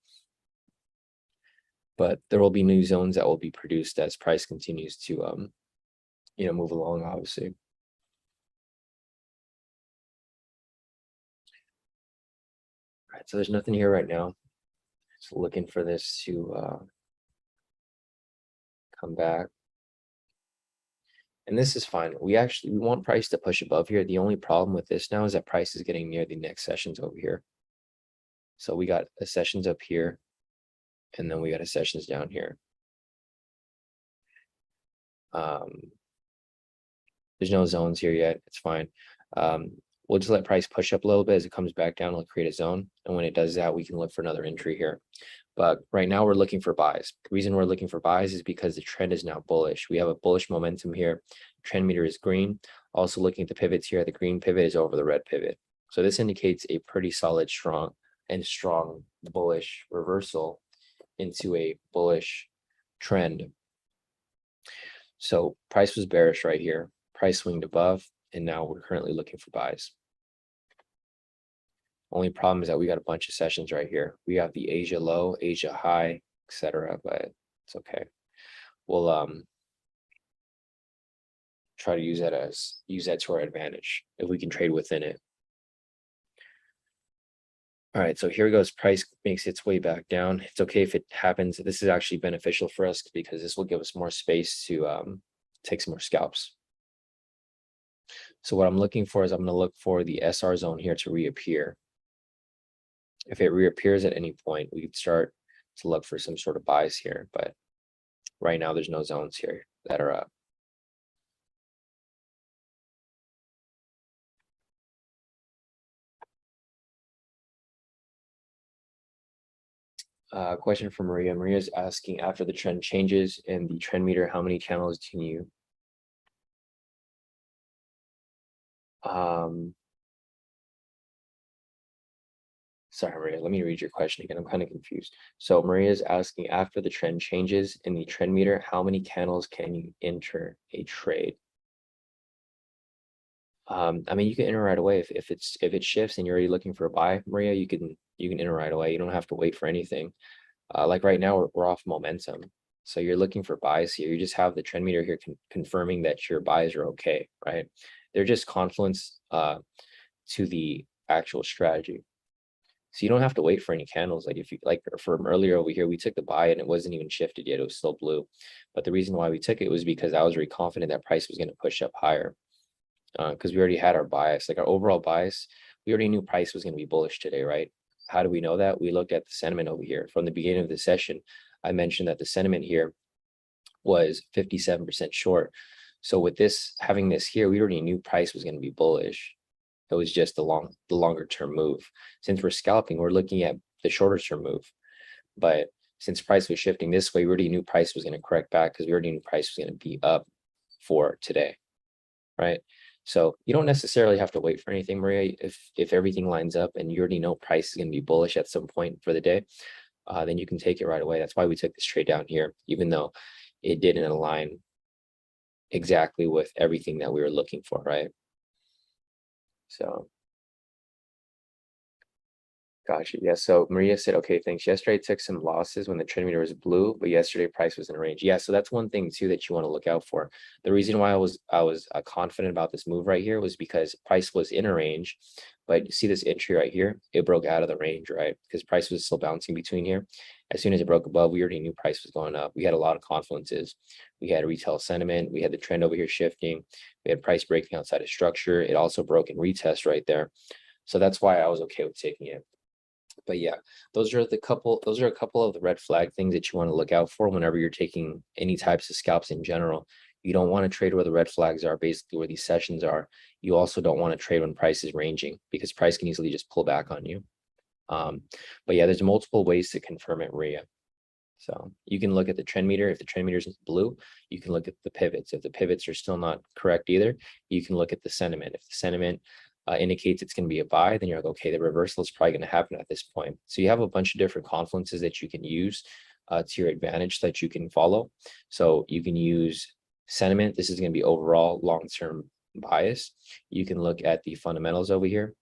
But there will be new zones that will be produced as price continues to move along, obviously. All right, so there's nothing here right now. Just looking for this to come back. And this is fine. We want price to push above here. The only problem with this now is that price is getting near the next sessions over here. So we got a sessions up here, and then we got a sessions down here. There's no zones here yet. It's fine. We'll just let price push up a little bit. As it comes back down, it'll create a zone. And when it does that, we can look for another entry here. But right now we're looking for buys. The reason we're looking for buys is because the trend is now bullish. We have a bullish momentum here. Trend meter is green. Also looking at the pivots here, the green pivot is over the red pivot. So this indicates a pretty solid, strong bullish reversal into a bullish trend. So price was bearish right here. Price swinged above, and now we're currently looking for buys. Only problem is that we got a bunch of sessions right here. We have the Asia low, Asia high, etc. But it's okay. We'll try to use that to our advantage if we can trade within it. All right, so here goes. Price makes its way back down. It's okay if it happens. This is actually beneficial for us because this will give us more space to take some more scalps. So what I'm looking for is I'm going to look for the SR zone here to reappear. If it reappears at any point, we could start to look for some sort of buys here. But right now, there's no zones here that are up. Question from Maria. Maria's asking, after the trend changes in the trend meter, how many channels can you sorry, Maria, let me read your question again. I'm kind of confused. So Maria's asking, after the trend changes in the trend meter, how many candles can you enter a trade? I mean, you can enter right away. If it shifts and you're already looking for a buy, Maria, you can enter right away. You don't have to wait for anything. Like right now, we're off momentum. So you're looking for buys here. You just have the trend meter here confirming that your buys are okay, right? They're just confluence to the actual strategy. So you don't have to wait for any candles. Like if you like from earlier over here, we took the buy and it wasn't even shifted yet. It was still blue. But the reason why we took it was because I was very confident that price was going to push up higher. Because we already had our bias, like our overall bias, we already knew price was going to be bullish today, right? How do we know that? We looked at the sentiment over here. From the beginning of the session, I mentioned that the sentiment here was 57% short. So with this, having this here, we already knew price was going to be bullish. It was just the longer term move. Since we're scalping, we're looking at the shorter term move. But since price was shifting this way, we already knew price was going to correct back because we already knew price was going to be up for today, right? So you don't necessarily have to wait for anything, Maria. If everything lines up and you already know price is going to be bullish at some point for the day, then you can take it right away. That's why we took this trade down here, even though it didn't align exactly with everything that we were looking for, right? So, gotcha. Yeah. So Maria said, okay, thanks. Yesterday I took some losses when the trend meter was blue, but yesterday price was in a range. Yeah. So that's one thing too that you want to look out for. The reason why I was confident about this move right here was because price was in a range, but you see this entry right here, it broke out of the range, right? Because price was still bouncing between here. As soon as it broke above, we already knew price was going up. We had a lot of confluences. We had retail sentiment. We had the trend over here shifting. We had price breaking outside of structure. It also broke in retest right there. So that's why I was okay with taking it. But yeah, those are a couple of the red flag things that you want to look out for whenever you're taking any types of scalps in general. You don't want to trade where the red flags are, basically where these sessions are. You also don't want to trade when price is ranging because price can easily just pull back on you. But yeah, there's multiple ways to confirm it, Maria. So you can look at the trend meter. If the trend meter is blue, you can look at the pivots. If the pivots are still not correct either, you can look at the sentiment. If the sentiment indicates it's going to be a buy, then you're like, okay, the reversal is probably going to happen at this point. So you have a bunch of different confluences that you can use to your advantage that you can follow. So you can use sentiment. This is going to be overall long-term bias. You can look at the fundamentals over here.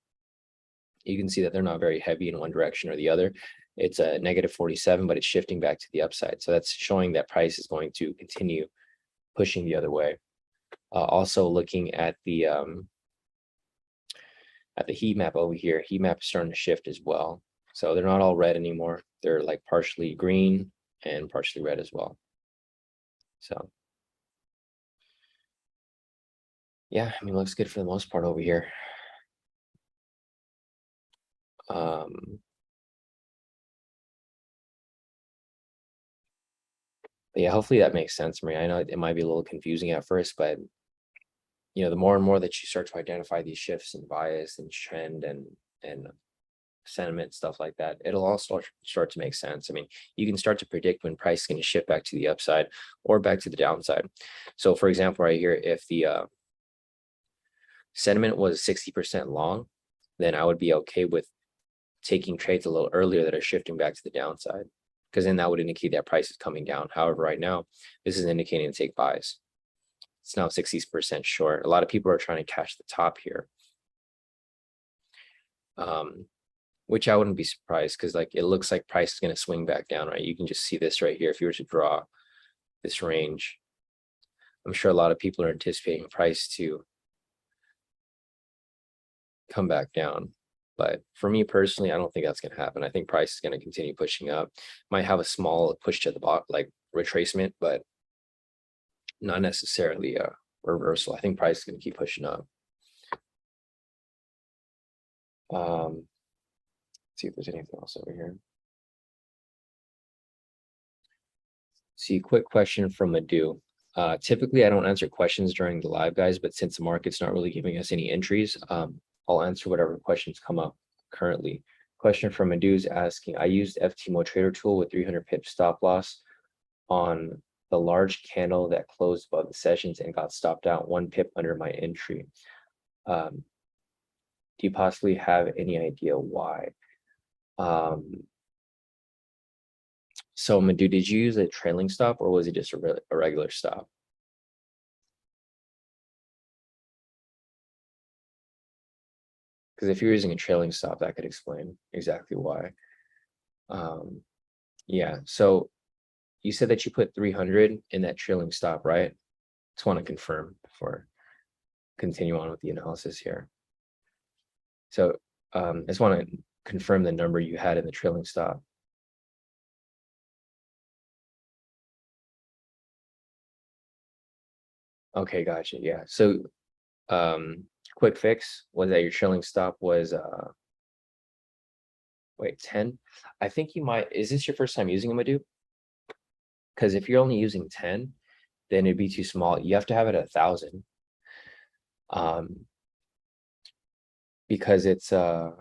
You can see that they're not very heavy in one direction or the other. It's a -47, but it's shifting back to the upside. So that's showing that price is going to continue pushing the other way. Also looking at the heat map over here, heat map is starting to shift as well. So they're not all red anymore. They're like partially green and partially red as well. So yeah, I mean, looks good for the most part over here. But yeah, hopefully that makes sense, Maria. I know it might be a little confusing at first, but you know, the more and more that you start to identify these shifts in bias and trend and sentiment, stuff like that, it'll all start to make sense. I mean, you can start to predict when price is going to shift back to the upside or back to the downside. So for example, right here, if the sentiment was 60% long, then I would be okay with taking trades a little earlier that are shifting back to the downside, because then that would indicate that price is coming down. However, right now, this is indicating to take buys. It's now 60% short. A lot of people are trying to catch the top here, which I wouldn't be surprised, because like it looks like price is going to swing back down, right? You can just see this right here. If you were to draw this range, I'm sure a lot of people are anticipating price to come back down. But for me personally, I don't think that's going to happen. I think price is going to continue pushing up. Might have a small push to the bottom, like retracement, but not necessarily a reversal. I think price is going to keep pushing up. Let's see if there's anything else over here. See, quick question from Madhu. Typically, I don't answer questions during the live, guys, but since the market's not really giving us any entries, I'll answer whatever questions come up currently. Question from Madhu is asking, I used FTMO Trader Tool with 300 pip stop loss on the large candle that closed above the sessions and got stopped out 1 pip under my entry. Do you possibly have any idea why? So Madhu, did you use a trailing stop or was it just a regular stop? Because if you're using a trailing stop, that could explain exactly why. Yeah, so you said that you put 300 in that trailing stop, right? Just want to confirm before continue on with the analysis here. So I just want to confirm the number you had in the trailing stop. Okay, gotcha. Yeah. So quick fix was that your trailing stop was wait, 10. I think you might, is this your first time using a Madhu? Because if you're only using 10, then it'd be too small. You have to have it at 1,000. Because it's I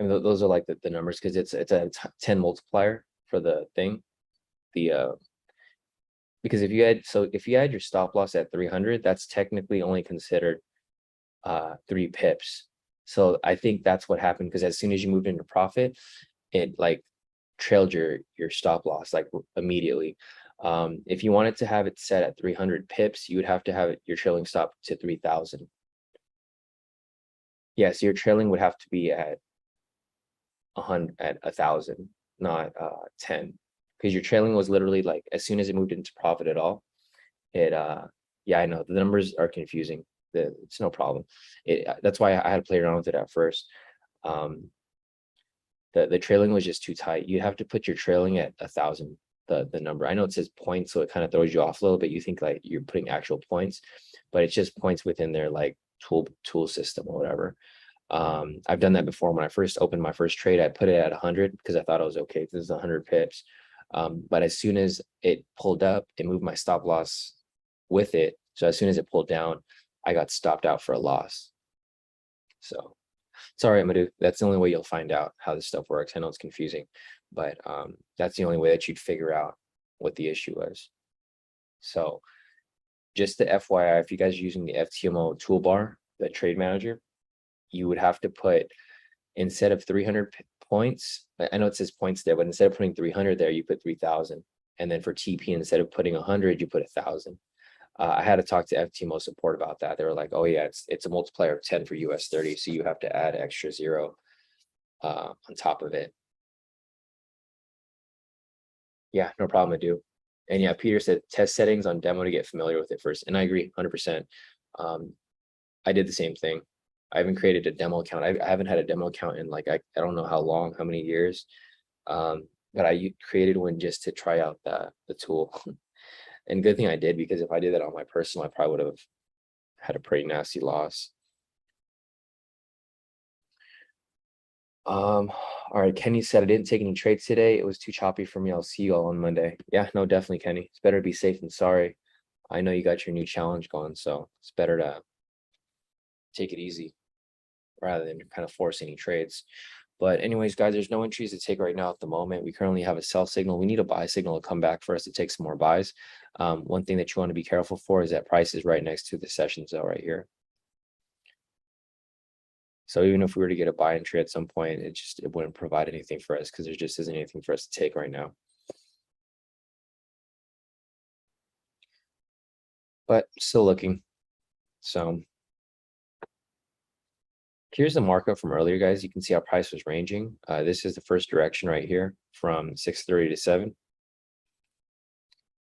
mean, those are like the numbers, because it's a 10 multiplier for the thing. Because if you had your stop loss at 300, that's technically only considered 3 pips. So I think that's what happened, because as soon as you moved into profit, it like trailed your stop loss like immediately. If you wanted to have it set at 300 pips, you would have to have your trailing stop to 3,000. Yeah, so your trailing would have to be at 1,000, not 10, because your trailing was literally like as soon as it moved into profit at all, it yeah, I know the numbers are confusing. It's no problem. That's why I had to play around with it at first. The trailing was just too tight. You have to put your trailing at 1,000. The number, I know it says points, so it kind of throws you off a little bit. You think like you're putting actual points, but it's just points within their like tool system or whatever. I've done that before. When I first opened my first trade, I put it at 100 because I thought it was okay. This is 100 pips. But as soon as it pulled up, it moved my stop loss with it. So as soon as it pulled down, I got stopped out for a loss. So it's all right, Madhu. That's the only way you'll find out how this stuff works. I know it's confusing, but that's the only way that you'd figure out what the issue was. So just the FYI, if you guys are using the FTMO toolbar, the trade manager, you would have to put, instead of 300 points, I know it says points there, but instead of putting 300 there, you put 3,000. And then for TP, instead of putting 100, you put 1,000. I had to talk to FTMO support about that. They were like, oh yeah, it's a multiplier of 10 for US30. So you have to add extra 0 on top of it. Yeah, no problem, I do. And yeah, Peter said test settings on demo to get familiar with it first. And I agree 100%. I did the same thing. I haven't created a demo account. I haven't had a demo account in like, I don't know how long, how many years. But I created one just to try out the tool. And good thing I did, because if I did that on my personal, I probably would have had a pretty nasty loss. All right, Kenny said I didn't take any trades today. It was too choppy for me. I'll see you all on Monday. Yeah, no, definitely, Kenny. It's better to be safe than sorry. I know you got your new challenge going, so it's better to take it easy rather than kind of force any trades. But anyways, guys, there's no entries to take right now at the moment. We currently have a sell signal. We need a buy signal to come back for us to take some more buys. One thing that you want to be careful for is that price is right next to the session zone right here. So even if we were to get a buy entry at some point, it wouldn't provide anything for us because there just isn't anything for us to take right now. But still looking. So here's the markup from earlier, guys. You can see how price was ranging. This is the first direction right here from 6:30 to 7.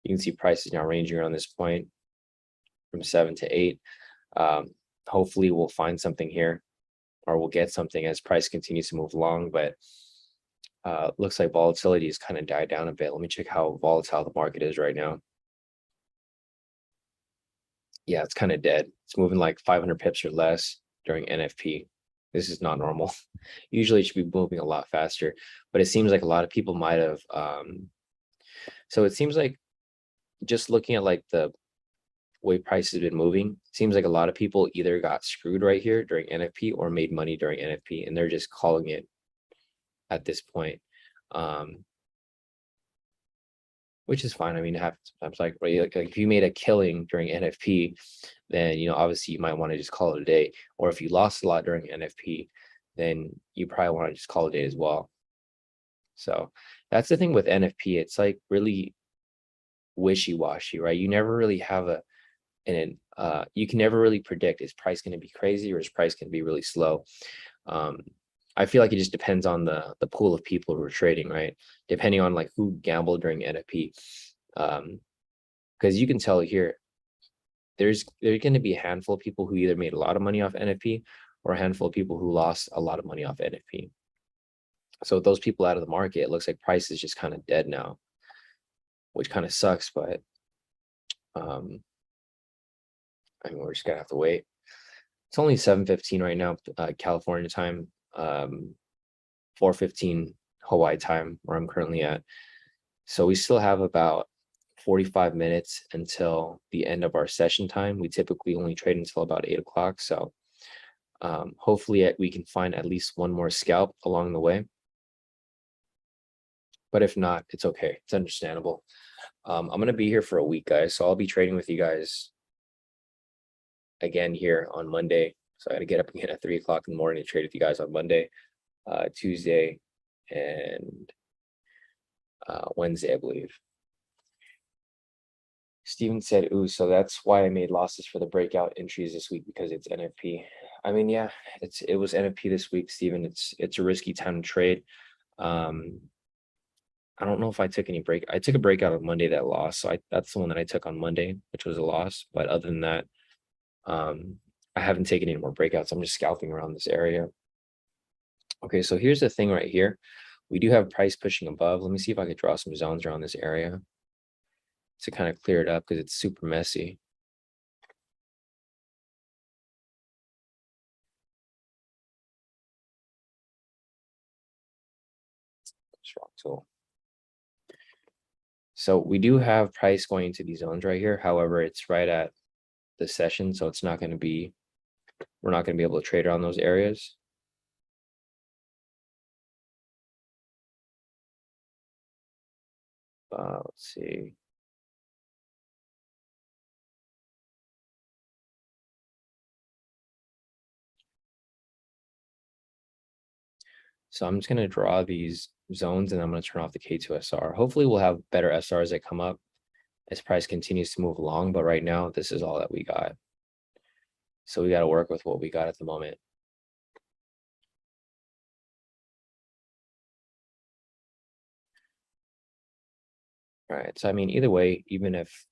You can see price is now ranging around this point from 7 to 8. Hopefully we'll find something here, or we'll get something as price continues to move along, but looks like volatility has kind of died down a bit. Let me check how volatile the market is right now. Yeah, it's kind of dead. It's moving like 500 pips or less during NFP. This is not normal. Usually it should be moving a lot faster, but it seems like a lot of people might have. So it seems like just looking at like the way price has been moving, seems like a lot of people either got screwed right here during NFP or made money during NFP, and they're just calling it at this point. Which is fine. I mean, it happens sometimes. Like, right, like if you made a killing during NFP, then obviously you might want to just call it a day. Or if you lost a lot during NFP, then you probably want to just call it a day as well. So that's the thing with NFP. It's like really wishy-washy, right? You never really have you can never really predict, is price going to be crazy or is price going to be really slow? I feel like it just depends on the pool of people who are trading, right? Depending on like who gambled during NFP. Because you can tell here, there's going to be a handful of people who either made a lot of money off NFP or a handful of people who lost a lot of money off NFP. So with those people out of the market, it looks like price is just kind of dead now, which kind of sucks, but I mean, we're just gonna have to wait. It's only 7:15 right now, California time, 4:15 Hawaii time, where I'm currently at. So we still have about 45 minutes until the end of our session time. We typically only trade until about 8 o'clock. So hopefully we can find at least one more scalp along the way. But if not, it's okay. It's understandable. I'm going to be here for a week, guys. So I'll be trading with you guys again here on Monday. So I got to get up again at 3 o'clock in the morning to trade with you guys on Monday, Tuesday, and Wednesday, I believe. Steven said, ooh, so that's why I made losses for the breakout entries this week, because it's NFP. I mean, yeah, it was NFP this week, Steven. It's a risky time to trade. I don't know if I took any break. I took a breakout on Monday that lost. So that's the one that I took on Monday, which was a loss. But other than that, I haven't taken any more breakouts. I'm just scalping around this area. Okay, so here's the thing right here. We do have price pushing above. Let me see if I could draw some zones around this area to kind of clear it up, because it's super messy. Strong tool. So we do have price going into these zones right here. However, it's right at the session, so it's not going to be, we're not going to be able to trade around those areas. Let's see. So I'm just going to draw these zones, and I'm going to turn off the K2 SR. Hopefully we'll have better SRs that come up as price continues to move along, but right now this is all that we got. So we got to work with what we got at the moment. All right, so I mean, either way, even if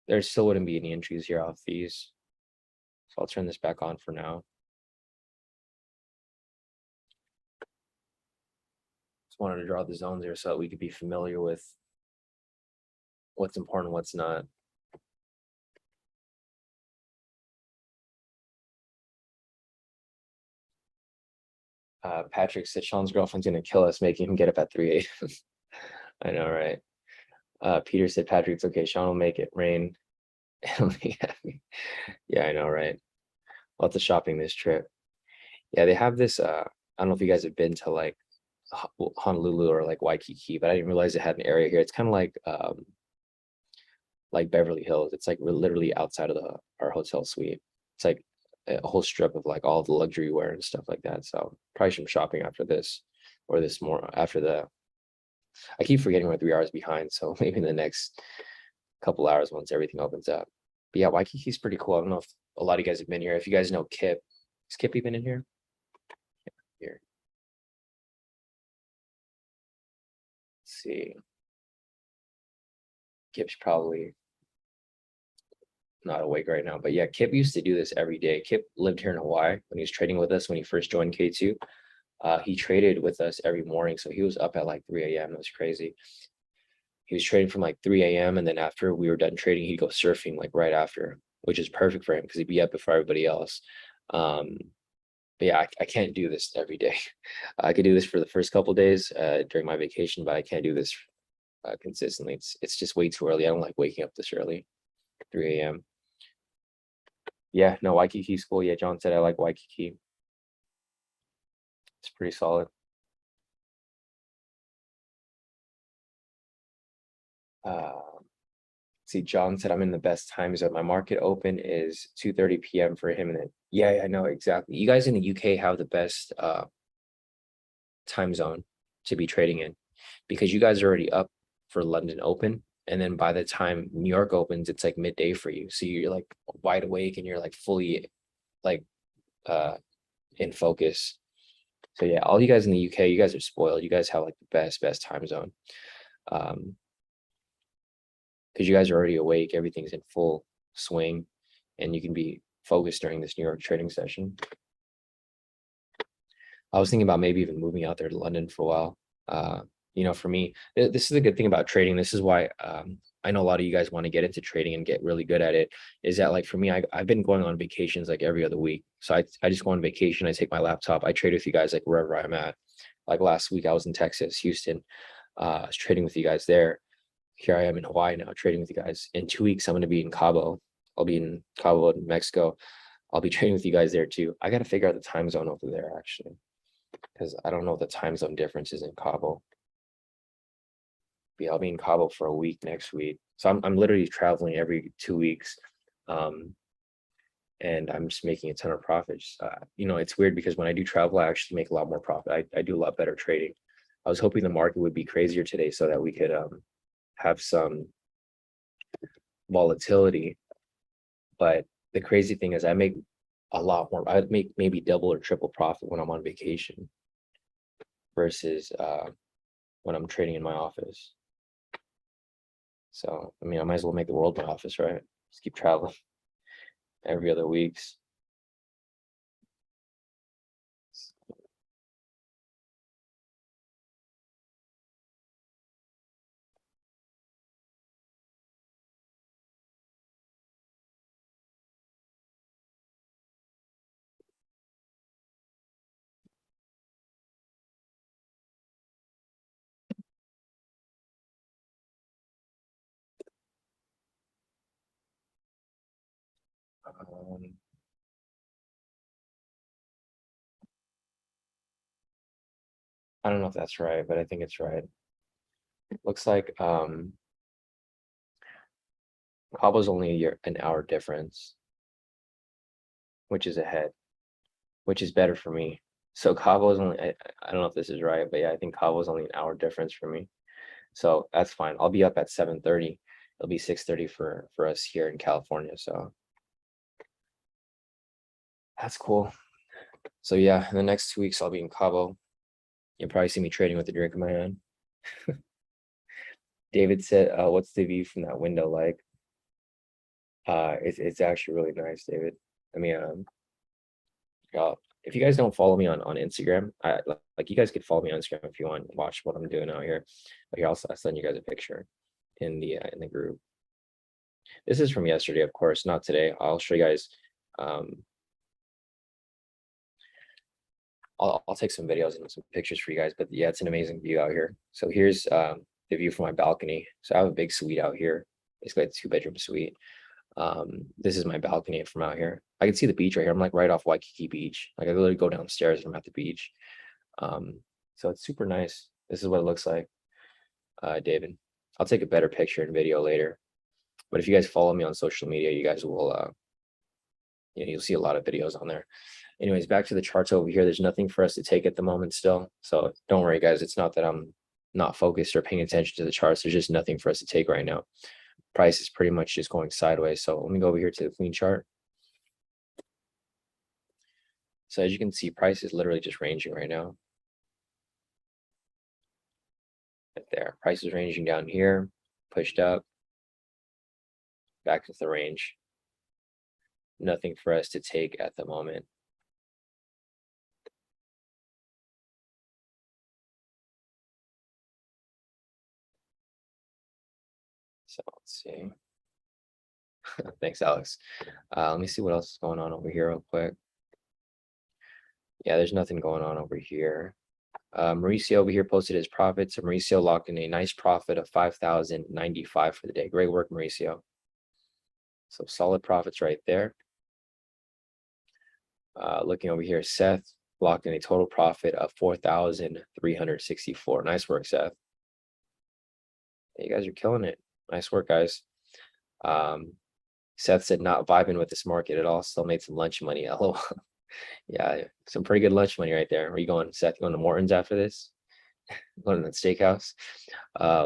there still wouldn't be any entries here off these. So I'll turn this back on for now. Just wanted to draw the zones here so that we could be familiar with what's important, what's not. Patrick said Sean's girlfriend's gonna kill us, making him get up at 3 a.m. I know, right? Peter said, Patrick, it's okay. Sean will make it rain. Yeah, I know, right? Lots of shopping this trip. Yeah, they have this. I don't know if you guys have been to like Honolulu or like Waikiki, but I didn't realize it had an area here. It's kind of like Beverly Hills. It's like we're literally outside of our hotel suite. It's like a whole strip of like all the luxury wear and stuff like that. So probably some shopping after this, or this more after the. I keep forgetting we're 3 hours behind, so maybe in the next couple hours once everything opens up. But yeah, Waikiki's pretty cool. I don't know if a lot of you guys have been here. If you guys know Kip, has Kip even in here? Yeah, here. Let's see. Kip's probably not awake right now, but yeah, Kip used to do this every day. Kip lived here in Hawaii when he was trading with us when he first joined K2. He traded with us every morning, so he was up at like 3 a.m. It was crazy. He was trading from like 3 a.m. and then after we were done trading, he'd go surfing like right after, which is perfect for him because he'd be up before everybody else. But yeah, I can't do this every day. I could do this for the first couple of days during my vacation, but I can't do this consistently. It's just way too early. I don't like waking up this early, 3 a.m. Yeah, no, Waikiki's cool. Yeah, John said I like Waikiki. It's pretty solid. See, John said I'm in the best time zone. My market open is 2:30 p.m. for him. And then, yeah, I know exactly. You guys in the UK have the best time zone to be trading in because you guys are already up for London Open. And then by the time New York opens, it's like midday for you. So you're like wide awake and you're like fully like in focus. So yeah, all you guys in the UK, you guys are spoiled. You guys have like the best time zone. Because you guys are already awake, everything's in full swing, and you can be focused during this New York trading session. I was thinking about maybe even moving out there to London for a while. You know, for me, this is a good thing about trading. This is why I know a lot of you guys want to get into trading and get really good at it. Is that like for me, I've been going on vacations like every other week. So I just go on vacation. I take my laptop. I trade with you guys like wherever I'm at. Like last week, I was in Texas, Houston. I was trading with you guys there. Here I am in Hawaii now trading with you guys. In 2 weeks, I'm going to be in Cabo. I'll be in Cabo, Mexico. I'll be trading with you guys there too. I got to figure out the time zone over there actually, because I don't know what the time zone difference is in Cabo. But yeah, I'll be in Cabo for a week next week. So I'm literally traveling every 2 weeks. And I'm just making a ton of profits. You know, it's weird because when I do travel, I actually make a lot more profit. I do a lot better trading. I was hoping the market would be crazier today so that we could have some volatility, but the crazy thing is I make a lot more. I make maybe double or triple profit when I'm on vacation versus when I'm trading in my office. So I mean, I might as well make the world my office, right? Just keep traveling every other weeks. I don't know if that's right, but I think it's right. Looks like Cabo's only an hour difference, which is ahead, which is better for me So Cabo is only, I don't know if this is right, but yeah, I think Cabo is only an hour difference for me. So that's fine. I'll be up at 7:30. It'll be 6:30 for us here in California. So that's cool. So yeah, in the next 2 weeks I'll be in Cabo. You'll probably see me trading with a drink in my hand. David said, what's the view from that window like? It's actually really nice, David. I mean, if you guys don't follow me on Instagram, like you guys could follow me on Instagram if you want to watch what I'm doing out here. But here, I'll send you guys a picture in the group. This is from yesterday, of course, not today. I'll show you guys. I'll take some videos and some pictures for you guys, but yeah, it's an amazing view out here. So here's the view from my balcony. So I have a big suite out here, basically a 2-bedroom suite. This is my balcony from out here. I can see the beach right here. I'm like right off Waikiki Beach. Like I literally go downstairs and I'm at the beach. So it's super nice. This is what it looks like, David. I'll take a better picture and video later. But if you guys follow me on social media, you guys will, you'll see a lot of videos on there. Anyways, back to the charts over here. There's nothing for us to take at the moment still. So don't worry, guys. It's not that I'm not focused or paying attention to the charts. There's just nothing for us to take right now. Price is pretty much just going sideways. So let me go over here to the queen chart. So as you can see, price is literally just ranging right now. Right there. Price is ranging down here, pushed up, back into the range. Nothing for us to take at the moment. So let's see. Thanks, Alex. Let me see what else is going on over here real quick. Yeah, there's nothing going on over here. Mauricio over here posted his profits. So Mauricio locked in a nice profit of 5,095 for the day. Great work, Mauricio. So solid profits right there. Looking over here, Seth locked in a total profit of 4,364. Nice work, Seth. You guys are killing it. Nice work, guys. Seth said not vibing with this market at all. Still made some lunch money. LOL. Yeah, some pretty good lunch money right there. Where you going, Seth? You going to Morton's after this? Going to that steakhouse?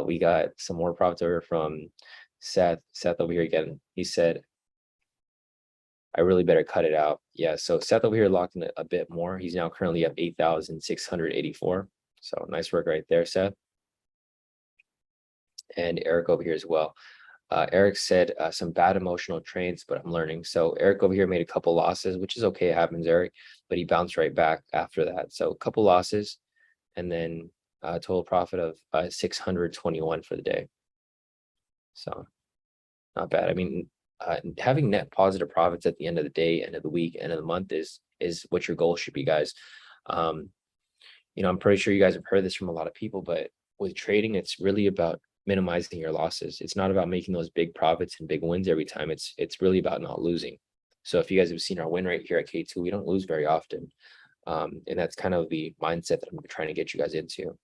We got some more profits over from Seth. Seth over here again. He said, I really better cut it out. Yeah, so Seth over here locked in a bit more. He's now currently up 8,684. So nice work right there, Seth. And Eric over here as well. Eric said some bad emotional trades, but I'm learning. So Eric over here made a couple losses, which is okay. It happens, Eric, but he bounced right back after that. So a couple losses and then total profit of 621 for the day. So not bad. I mean, having net positive profits at the end of the day, end of the week, end of the month is what your goal should be, guys. I'm pretty sure you guys have heard this from a lot of people, but with trading, it's really about minimizing your losses. It's not about making those big profits and big wins every time. It's really about not losing. So if you guys have seen our win rate here at K2, we don't lose very often. And that's kind of the mindset that I'm trying to get you guys into.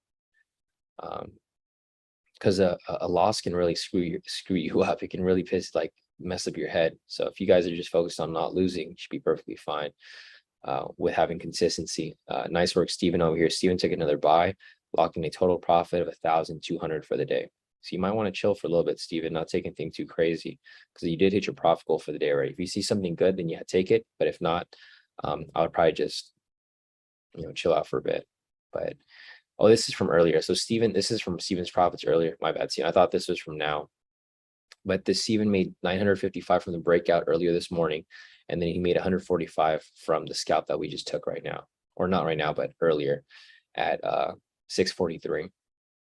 Because a loss can really screw you up. It can really mess up your head. So if you guys are just focused on not losing, you should be perfectly fine with having consistency. Nice work, Steven over here. Steven took another buy, locked in a total profit of 1,200 for the day. So you might want to chill for a little bit, Steven, not take anything too crazy because you did hit your profit goal for the day, right? If you see something good, then yeah, take it. But if not, I would probably just, chill out for a bit. But, oh, this is from earlier. So Steven, this is from Steven's profits earlier. My bad, Steven. I thought this was from now. But this Steven made 955 from the breakout earlier this morning. And then he made 145 from the scalp that we just took right now. Or not right now, but earlier at 643.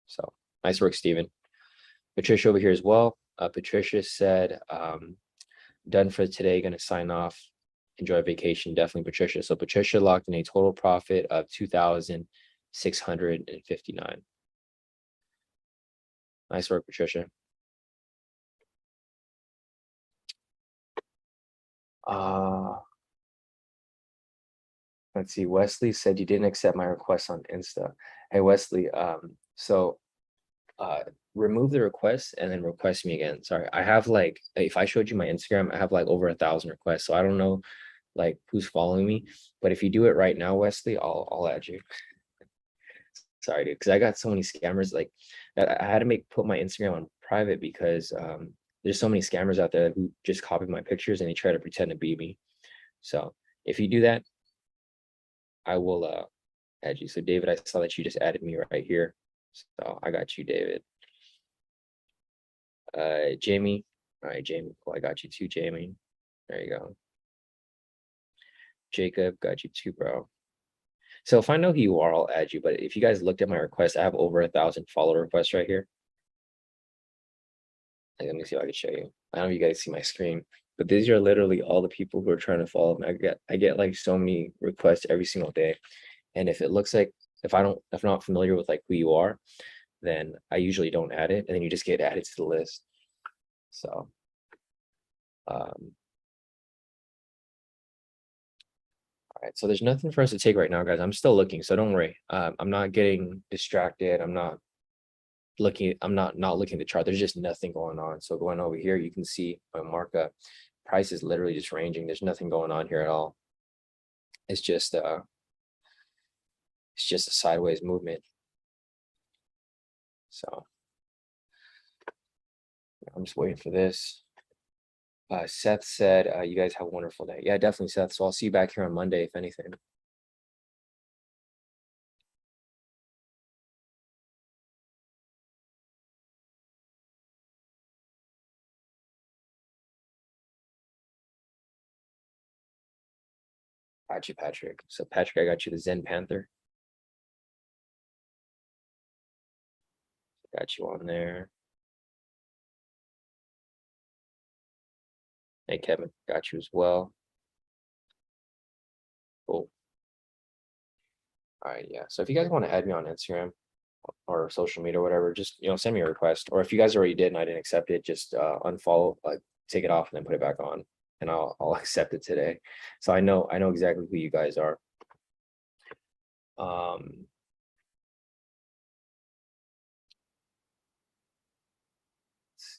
So nice work, Steven. Patricia over here as well. Patricia said, done for today, gonna sign off. Enjoy vacation, definitely, Patricia. So Patricia locked in a total profit of 2,659. Nice work, Patricia. Let's see. Wesley said you didn't accept my request on Insta. Hey, Wesley. Remove the request and then request me again. Sorry, I have if I showed you my Instagram, I have over 1,000 requests. So I don't know like who's following me. But if you do it right now, Wesley, I'll add you. Sorry, dude, because I got so many scammers. Like I had to put my Instagram on private because there's so many scammers out there who just copy my pictures and they try to pretend to be me. So if you do that, I will add you. So David, I saw that you just added me right here. So I got you, David. Jamie. All right, Jamie. Cool. I got you too, Jamie. There you go. Jacob, got you too, bro. So if I know who you are, I'll add you. But if you guys looked at my request, I have over 1,000 follow requests right here. Like, let me see if I can show you. I don't know if you guys see my screen, but these are literally all the people who are trying to follow me. I get like so many requests every single day. And if it looks like if I'm not familiar with like who you are, then I usually don't add it, and then you just get added to the list. So all right, so there's nothing for us to take right now, guys. I'm still looking, so don't worry. I'm not getting distracted. I'm not looking at the chart. There's just nothing going on. So going over here, you can see my markup price is literally just ranging. There's nothing going on here at all. It's just a sideways movement. So I'm just waiting for this. Seth said, you guys have a wonderful day. Yeah, definitely, Seth. So I'll see you back here on Monday, if anything. Got you, Patrick. So Patrick, I got you the Zen Panther. Got you on there. Hey, Kevin, got you as well. Cool. All right, yeah. So if you guys want to add me on Instagram or social media or whatever, just send me a request. Or if you guys already did and I didn't accept it, just unfollow, like take it off and then put it back on, and I'll accept it today. So I know exactly who you guys are. Let's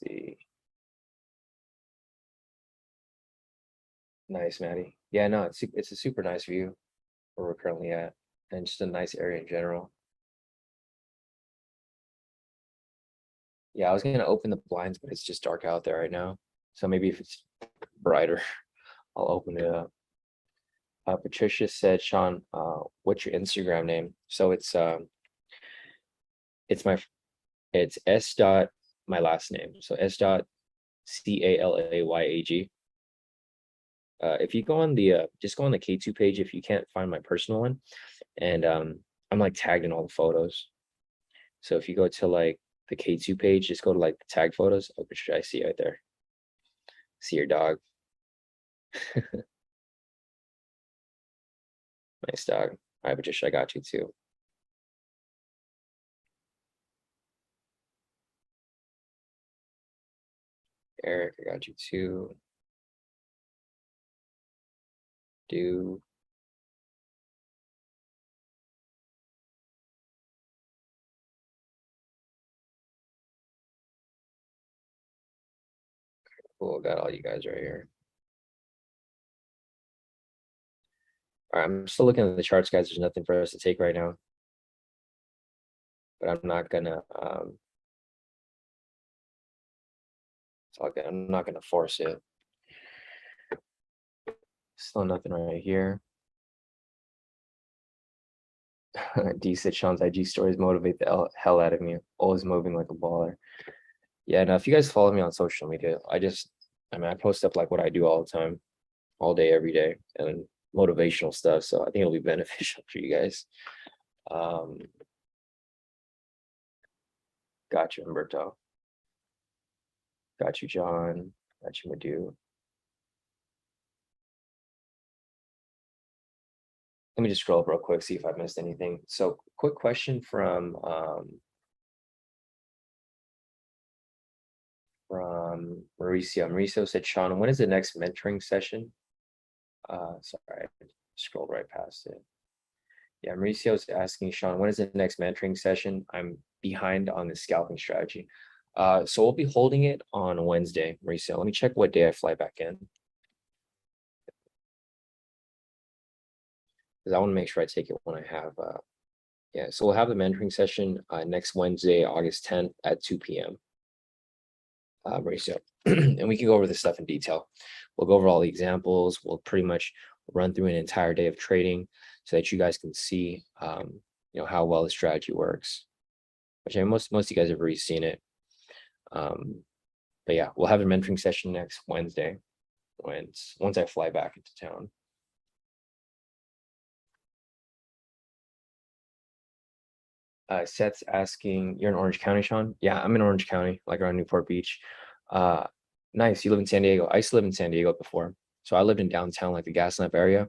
see. Nice, Maddie. Yeah, no, it's a super nice view where we're currently at, and just a nice area in general. Yeah, I was gonna open the blinds, but it's just dark out there right now. So maybe if it's brighter, I'll open it up. Patricia said, Sean, what's your Instagram name? So it's S dot my last name. So S dot CALAYAG. If you go on the just go on the K2 page if you can't find my personal one, and I'm like tagged in all the photos. So if you go to like the K2 page, just go to like the tag photos. Oh, Patricia, I see right there. See your dog. Nice dog. All right, Patricia, I got you too. Eric, I got you too. Do. Cool, got all you guys right here. All right, I'm still looking at the charts, guys. There's nothing for us to take right now. But I'm not gonna I'm not gonna force it. Still nothing right here. D said Sean's IG stories motivate the hell out of me. Always moving like a baller. Yeah, now if you guys follow me on social media, I post up like what I do all the time, all day, every day, and motivational stuff. So I think it'll be beneficial for you guys. Got you, Humberto. Got you, John. Got you, Madhu. Let me just scroll up real quick, see if I missed anything. So quick question from Mauricio. Mauricio said, Sean, when is the next mentoring session? Sorry, I scrolled right past it. Yeah, Mauricio's asking, Sean, when is the next mentoring session? I'm behind on the scalping strategy. So we'll be holding it on Wednesday, Mauricio. Let me check what day I fly back in. because I want to make sure I take it when I have, yeah, so we'll have the mentoring session next Wednesday, August 10th at 2 p.m. Ratio, and we can go over this stuff in detail. We'll go over all the examples. We'll pretty much run through an entire day of trading so that you guys can see, you know, how well the strategy works. Which I mean, most of you guys have already seen it. But yeah, we'll have a mentoring session next Wednesday once I fly back into town. Seth's asking, you're in Orange County, Sean? Yeah, I'm in Orange County, like around Newport Beach. Nice, you live in San Diego. I used to live in San Diego before. So I lived in downtown, like the Gaslamp area.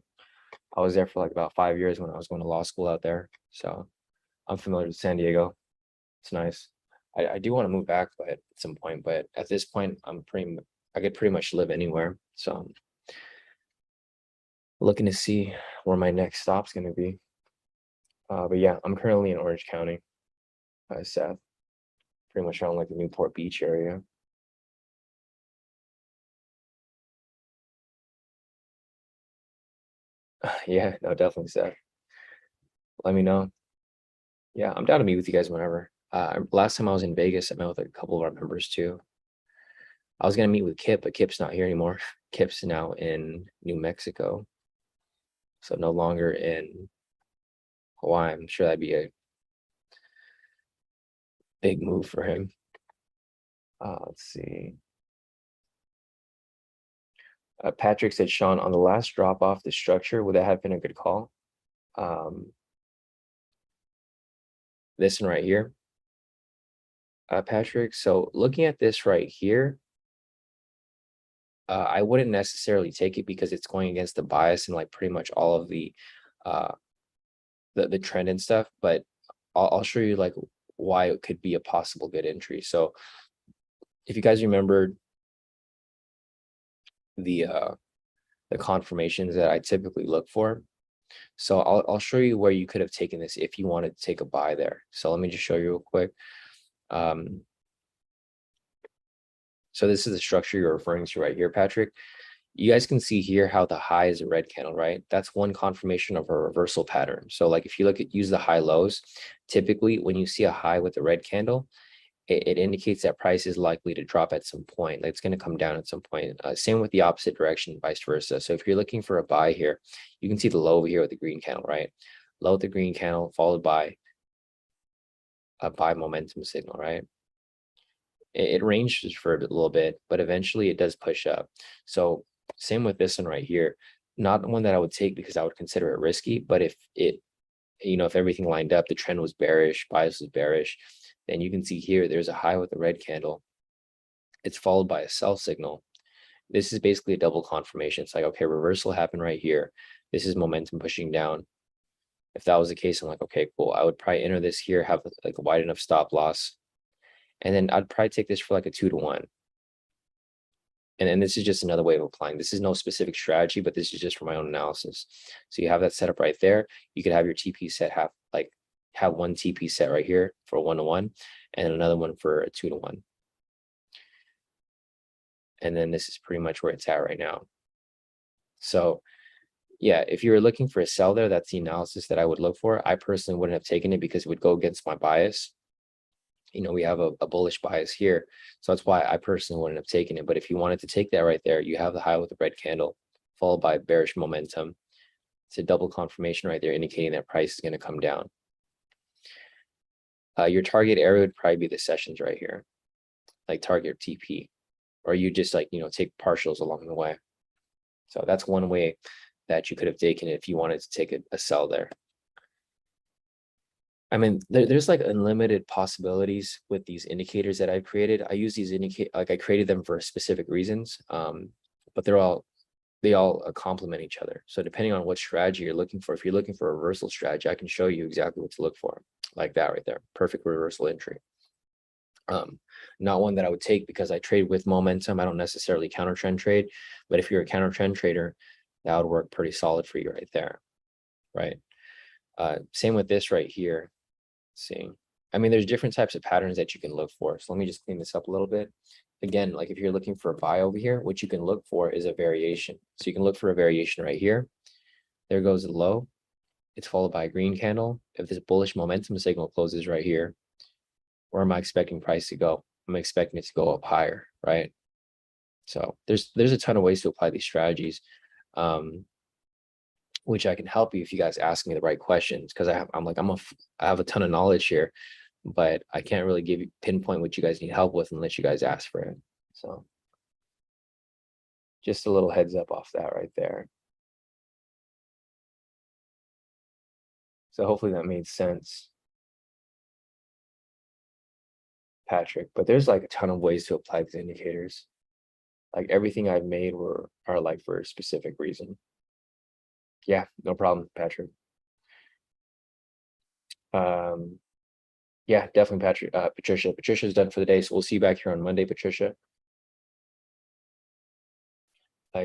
I was there for like about 5 years when I was going to law school out there. So I'm familiar with San Diego. It's nice. I do want to move back but at some point, but at this point, I could pretty much live anywhere. So I'm looking to see where my next stop's going to be. But yeah, I'm currently in Orange County, Seth, pretty much around like the Newport Beach area. Yeah, no, definitely, Seth. Let me know. Yeah, I'm down to meet with you guys whenever. Last time I was in Vegas, I met with a couple of our members too. I was gonna meet with Kip, but Kip's not here anymore. Kip's now in New Mexico, so no longer in Hawaii. I'm sure that'd be a big move for him. Let's see. Patrick said, Sean, on the last drop off the structure, would that have been a good call? This one right here, Patrick. So looking at this right here, I wouldn't necessarily take it because it's going against the bias and like pretty much all of the trend and stuff. But I'll show you like why it could be a possible good entry. So if you guys remember the confirmations that I typically look for, so I'll show you where you could have taken this if you wanted to take a buy there. So let me just show you real quick. So this is the structure you're referring to right here, Patrick. You guys can see here how the high is a red candle, right? That's one confirmation of a reversal pattern. So like if you use the high lows, typically when you see a high with a red candle, it indicates that price is likely to drop at some point. Like it's going to come down at some point. Same with the opposite direction, vice versa. So if you're looking for a buy here, you can see the low over here with the green candle, right? Low with the green candle followed by a buy momentum signal, right? It ranges for a little bit, but eventually it does push up. So same with this one right here. Not one that I would take because I would consider it risky, but if it, you know, if everything lined up, the trend was bearish, bias was bearish, then you can see here, there's a high with a red candle. It's followed by a sell signal. This is basically a double confirmation. It's like, okay, reversal happened right here. This is momentum pushing down. If that was the case, I'm like, okay, cool. I would probably enter this here, have like a wide enough stop loss. And then I'd probably take this for like a 2-to-1. And then this is just another way of applying. This is no specific strategy, but this is just for my own analysis. So you have that set up right there. You could have your TP set have one TP set right here for a 1-to-1 and another one for a 2-to-1. And then this is pretty much where it's at right now. So yeah, if you were looking for a sell there, that's the analysis that I would look for. I personally wouldn't have taken it because it would go against my bias. You know, we have a bullish bias here. So that's why I personally wouldn't have taken it. But if you wanted to take that right there, you have the high with the red candle followed by bearish momentum. It's a double confirmation right there indicating that price is going to come down. Your target area would probably be the sessions right here, like target TP, or you just like, you know, take partials along the way. So that's one way that you could have taken it if you wanted to take a sell there. I mean, there's like unlimited possibilities with these indicators that I've created. I use these I created them for specific reasons, but they all complement each other. So depending on what strategy you're looking for, if you're looking for a reversal strategy, I can show you exactly what to look for, like that right there, perfect reversal entry. Not one that I would take because I trade with momentum. I don't necessarily counter trend trade, but if you're a counter trend trader, that would work pretty solid for you right there, right? Same with this right here. See, I mean, there's different types of patterns that you can look for. So let me just clean this up a little bit. Again, like if you're looking for a buy over here, what you can look for is a variation. So you can look for a variation right here. There goes the low. it's followed by a green candle. If this bullish momentum signal closes right here, where am I expecting price to go? I'm expecting it to go up higher, right? So there's a ton of ways to apply these strategies, which I can help you if you guys ask me the right questions, because I have a ton of knowledge here, but I can't really give you pinpoint what you guys need help with unless you guys ask for it. So just a little heads up off that right there. So hopefully that made sense, Patrick. But there's like a ton of ways to apply these indicators. Like everything I've made are like for a specific reason. Yeah, no problem, Patrick. Yeah, definitely, Patrick. Patricia. Patricia's done for the day, so we'll see you back here on Monday, Patricia.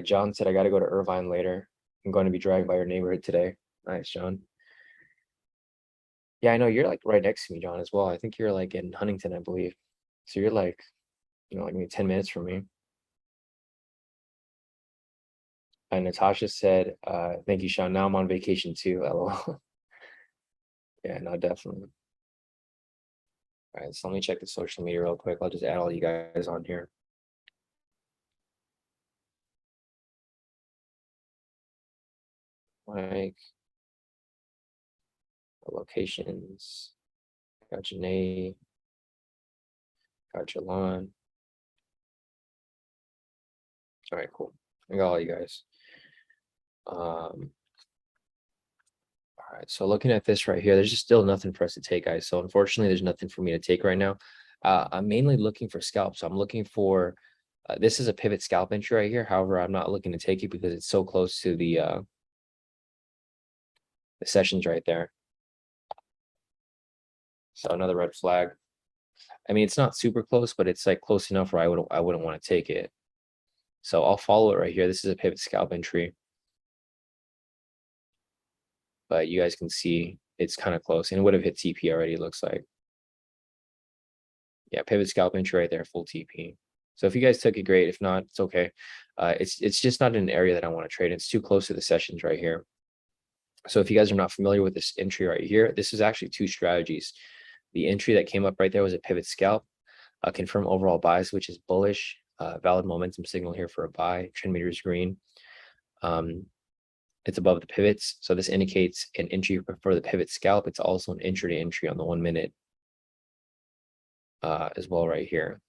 John said I got to go to Irvine later. I'm going to be driving by your neighborhood today. Nice, John. Yeah, I know you're like right next to me, John, as well. I think you're like in Huntington, I believe. So you're like, like maybe 10 minutes from me. And Natasha said, thank you, Sean. Now I'm on vacation too. LOL. Yeah, no, definitely. All right, so let me check the social media real quick. I'll just add all you guys on here. Like locations. Got Janae. Got Jalon. All right, cool. I got all you guys. All right, so looking at this right here, there's just still nothing for us to take, guys. So unfortunately, there's nothing for me to take right now. I'm mainly looking for scalps. So I'm looking for, this is a pivot scalp entry right here. However, I'm not looking to take it because it's so close to the sessions right there. So another red flag. I mean, it's not super close, but it's like close enough where I wouldn't want to take it. So I'll follow it right here. This is a pivot scalp entry. But you guys can see it's kind of close, and it would have hit TP already, it looks like. Yeah, pivot scalp entry right there, full TP. So if you guys took it, great. If not, it's okay. It's just not an area that I want to trade. It's too close to the sessions right here. So if you guys are not familiar with this entry right here, this is actually two strategies. The entry that came up right there was a pivot scalp, confirm overall bias, which is bullish, valid momentum signal here for a buy, trend meter is green. It's above the pivots. So this indicates an entry for the pivot scalp. It's also an intraday entry on the 1 minute as well right here.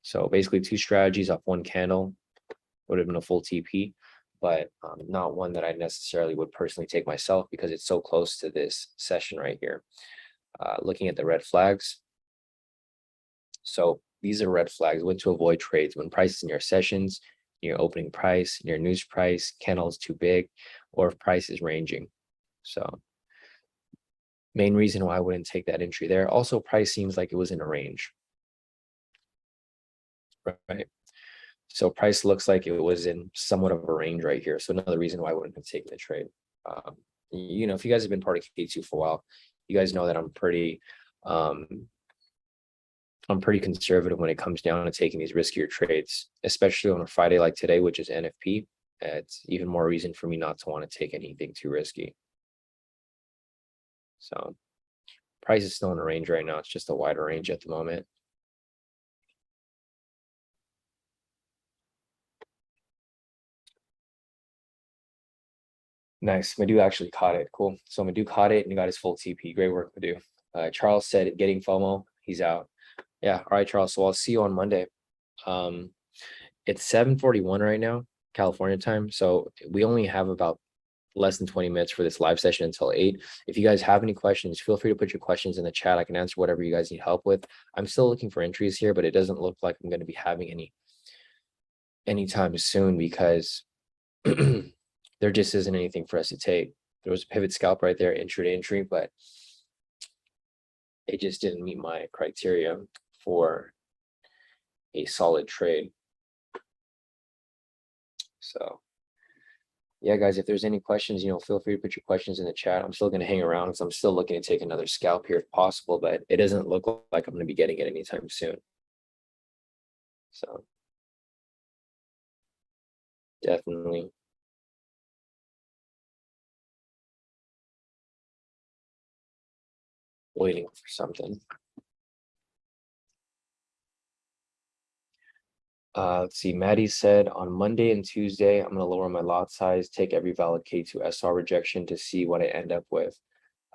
So basically two strategies off one candle would have been a full TP, but not one that I necessarily would personally take myself because it's so close to this session right here. Looking at the red flags. So these are red flags when to avoid trades when prices in your sessions, your opening price, your news price, candle is too big, or if price is ranging. So main reason why I wouldn't take that entry there. Also, price seems like it was in a range. Right. So price looks like it was in somewhat of a range right here. So another reason why I wouldn't have taken the trade. If you guys have been part of K2 for a while, you guys know that I'm pretty conservative when it comes down to taking these riskier trades, especially on a Friday like today, which is NFP. It's even more reason for me not to want to take anything too risky. So price is still in a range right now. It's just a wider range at the moment. Nice. Madhu actually caught it. Cool. So Madhu caught it and got his full TP. Great work, Madhu. Charles said getting FOMO. He's out. Yeah. All right, Charles. So I'll see you on Monday. It's 7:41 right now, California time. So we only have about less than 20 minutes for this live session until 8. If you guys have any questions, feel free to put your questions in the chat. I can answer whatever you guys need help with. I'm still looking for entries here, but it doesn't look like I'm going to be having any anytime soon because there just isn't anything for us to take. There was a pivot scalp right there, intraday entry, but it just didn't meet my criteria for a solid trade. So yeah, guys, if there's any questions, feel free to put your questions in the chat. I'm still going to hang around because I'm still looking to take another scalp here if possible, but it doesn't look like I'm going to be getting it anytime soon. So definitely waiting for something. Let's see, Maddie said on Monday and Tuesday, I'm going to lower my lot size, take every valid K2 SR rejection to see what I end up with.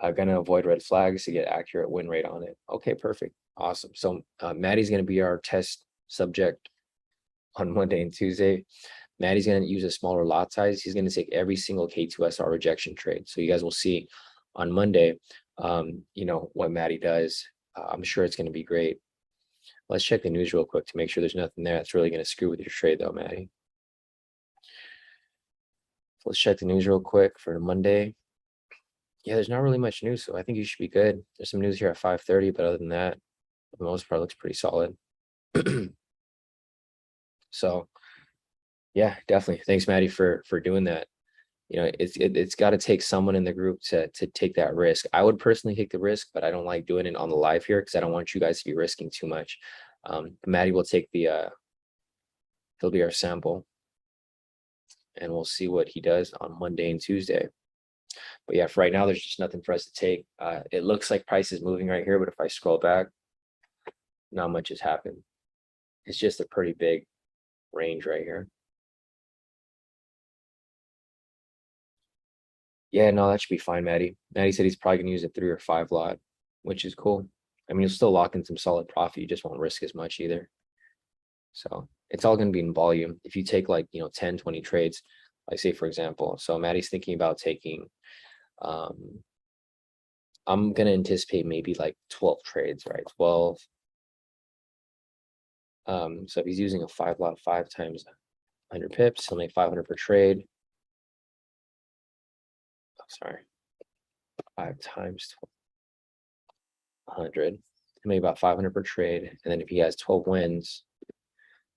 I'm going to avoid red flags to get accurate win rate on it. Okay, perfect. Awesome. So Maddie's going to be our test subject on Monday and Tuesday. Maddie's going to use a smaller lot size. He's going to take every single K2 SR rejection trade. So you guys will see on Monday, you know, what Maddie does. I'm sure it's going to be great. Let's check the news real quick to make sure there's nothing there that's really going to screw with your trade though, Maddie. Let's check the news real quick for Monday. Yeah, there's not really much news, so I think you should be good. There's some news here at 5:30, but other than that, for the most part, looks pretty solid. So, yeah, definitely. Thanks, Maddie, for doing that. You know, it's got to take someone in the group to take that risk. I would personally take the risk, but I don't like doing it on the live here because I don't want you guys to be risking too much. Maddie will take the he'll be our sample, and we'll see what he does on Monday and Tuesday. But yeah, for right now, there's just nothing for us to take. It looks like price is moving right here, but if I scroll back, not much has happened. It's just a pretty big range right here. Yeah, no, that should be fine, Maddie. Maddie said he's probably gonna use a 3 or 5 lot, which is cool. I mean, you'll still lock in some solid profit. You just won't risk as much either. So it's all gonna be in volume. If you take like, you know, 10, 20 trades, like say, for example, so Maddie's thinking about taking, I'm gonna anticipate maybe like 12 trades, right? 12. So if he's using a 5 lot, 5 times 100 pips, he'll make 500 per trade. Sorry, 5 times 100, maybe about 500 per trade. And then if he has 12 wins,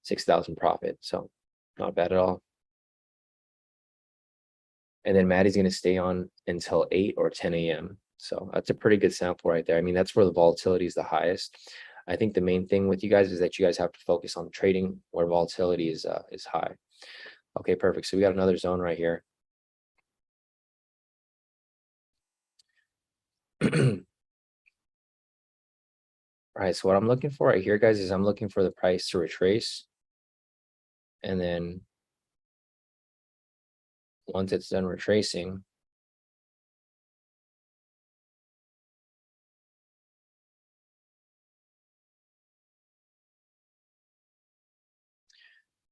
6,000 profit. So not bad at all. And then Maddie's going to stay on until 8 or 10 a.m. So that's a pretty good sample right there. I mean, that's where the volatility is the highest. I think the main thing with you guys is that you guys have to focus on trading where volatility is high. Okay, perfect. So we got another zone right here. All right, so what I'm looking for right here, guys, is I'm looking for the price to retrace. And then once it's done retracing,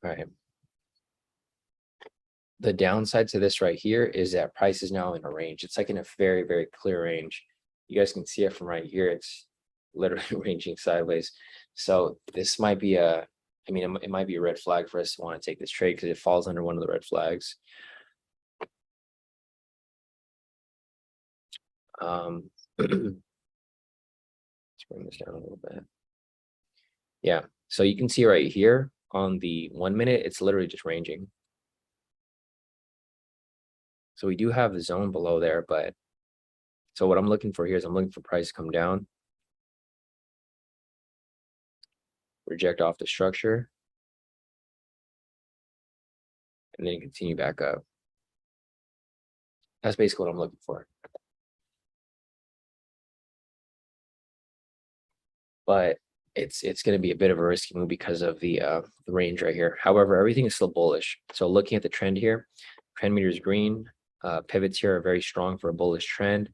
all right. The downside to this right here is that price is now in a range. It's like in a very, very clear range. You guys can see it from right here. It's literally ranging sideways. So this might be I mean, it might be a red flag for us to want to take this trade because it falls under one of the red flags. Let's bring this down a little bit. Yeah, so you can see right here on the 1 minute, it's literally just ranging. So we do have the zone below there, but so what I'm looking for here is I'm looking for price to come down, reject off the structure, and then continue back up. That's basically what I'm looking for. But it's going to be a bit of a risky move because of the range right here. However, everything is still bullish. So looking at the trend here, trend meter is green. Pivots here are very strong for a bullish trend.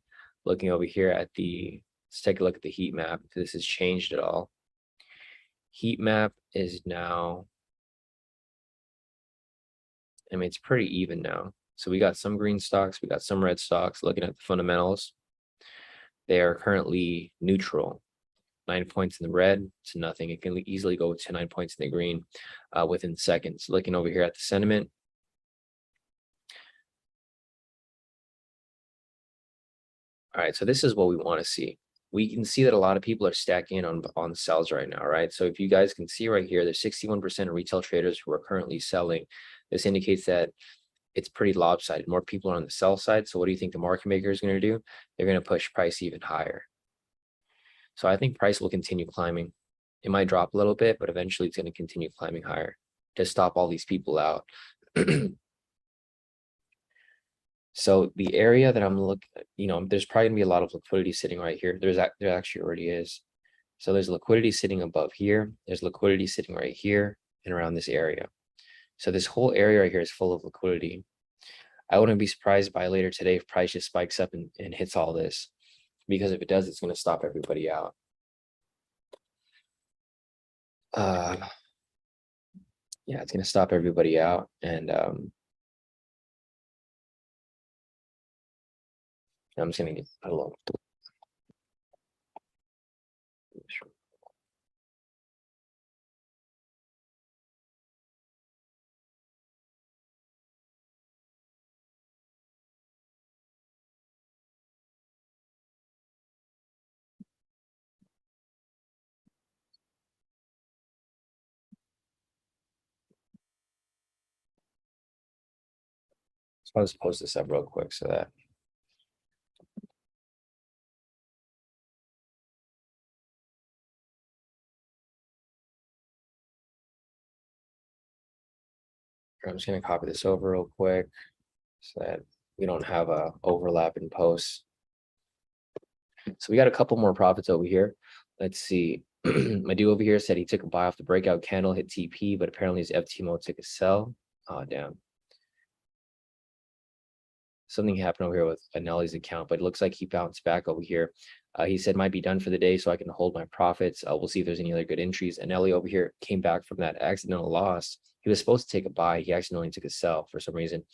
Looking over here at let's take a look at the heat map if this has changed at all. Heat map is now, I mean, it's pretty even now. So we got some green stocks, we got some red stocks. Looking at the fundamentals, they are currently neutral. 9 points in the red to nothing. It can easily go to 9 points in the green within seconds. Looking over here at the sentiment, all right, so this is what we want to see. We can see that a lot of people are stacking on sells right now, right? So if you guys can see right here, there's 61% of retail traders who are currently selling. This indicates that it's pretty lopsided. More people are on the sell side. So what do you think the market maker is going to do? They're going to push price even higher. So I think price will continue climbing. It might drop a little bit, but eventually it's going to continue climbing higher to stop all these people out. So the area that I'm looking, there's probably gonna be a lot of liquidity sitting right here. There actually already is. So there's liquidity sitting above here. There's liquidity sitting right here and around this area. So this whole area right here is full of liquidity. I wouldn't be surprised by later today if price just spikes up and hits all this, because if it does, it's going to stop everybody out. Yeah, it's going to stop everybody out. And I'm just going to get a little. So I'll just post this up real quick so that. I'm just going to copy this over real quick so that we don't have a overlap in posts. So we got a couple more profits over here. Let's see. My dude over here said he took a buy off the breakout candle, hit TP, but apparently his FT mode took a sell. Oh, damn. Something happened over here with Anelli's account, but it looks like he bounced back over here. He said might be done for the day, so I can hold my profits. We'll see if there's any other good entries. Anelli over here came back from that accidental loss. He was supposed to take a buy. He accidentally took a sell for some reason.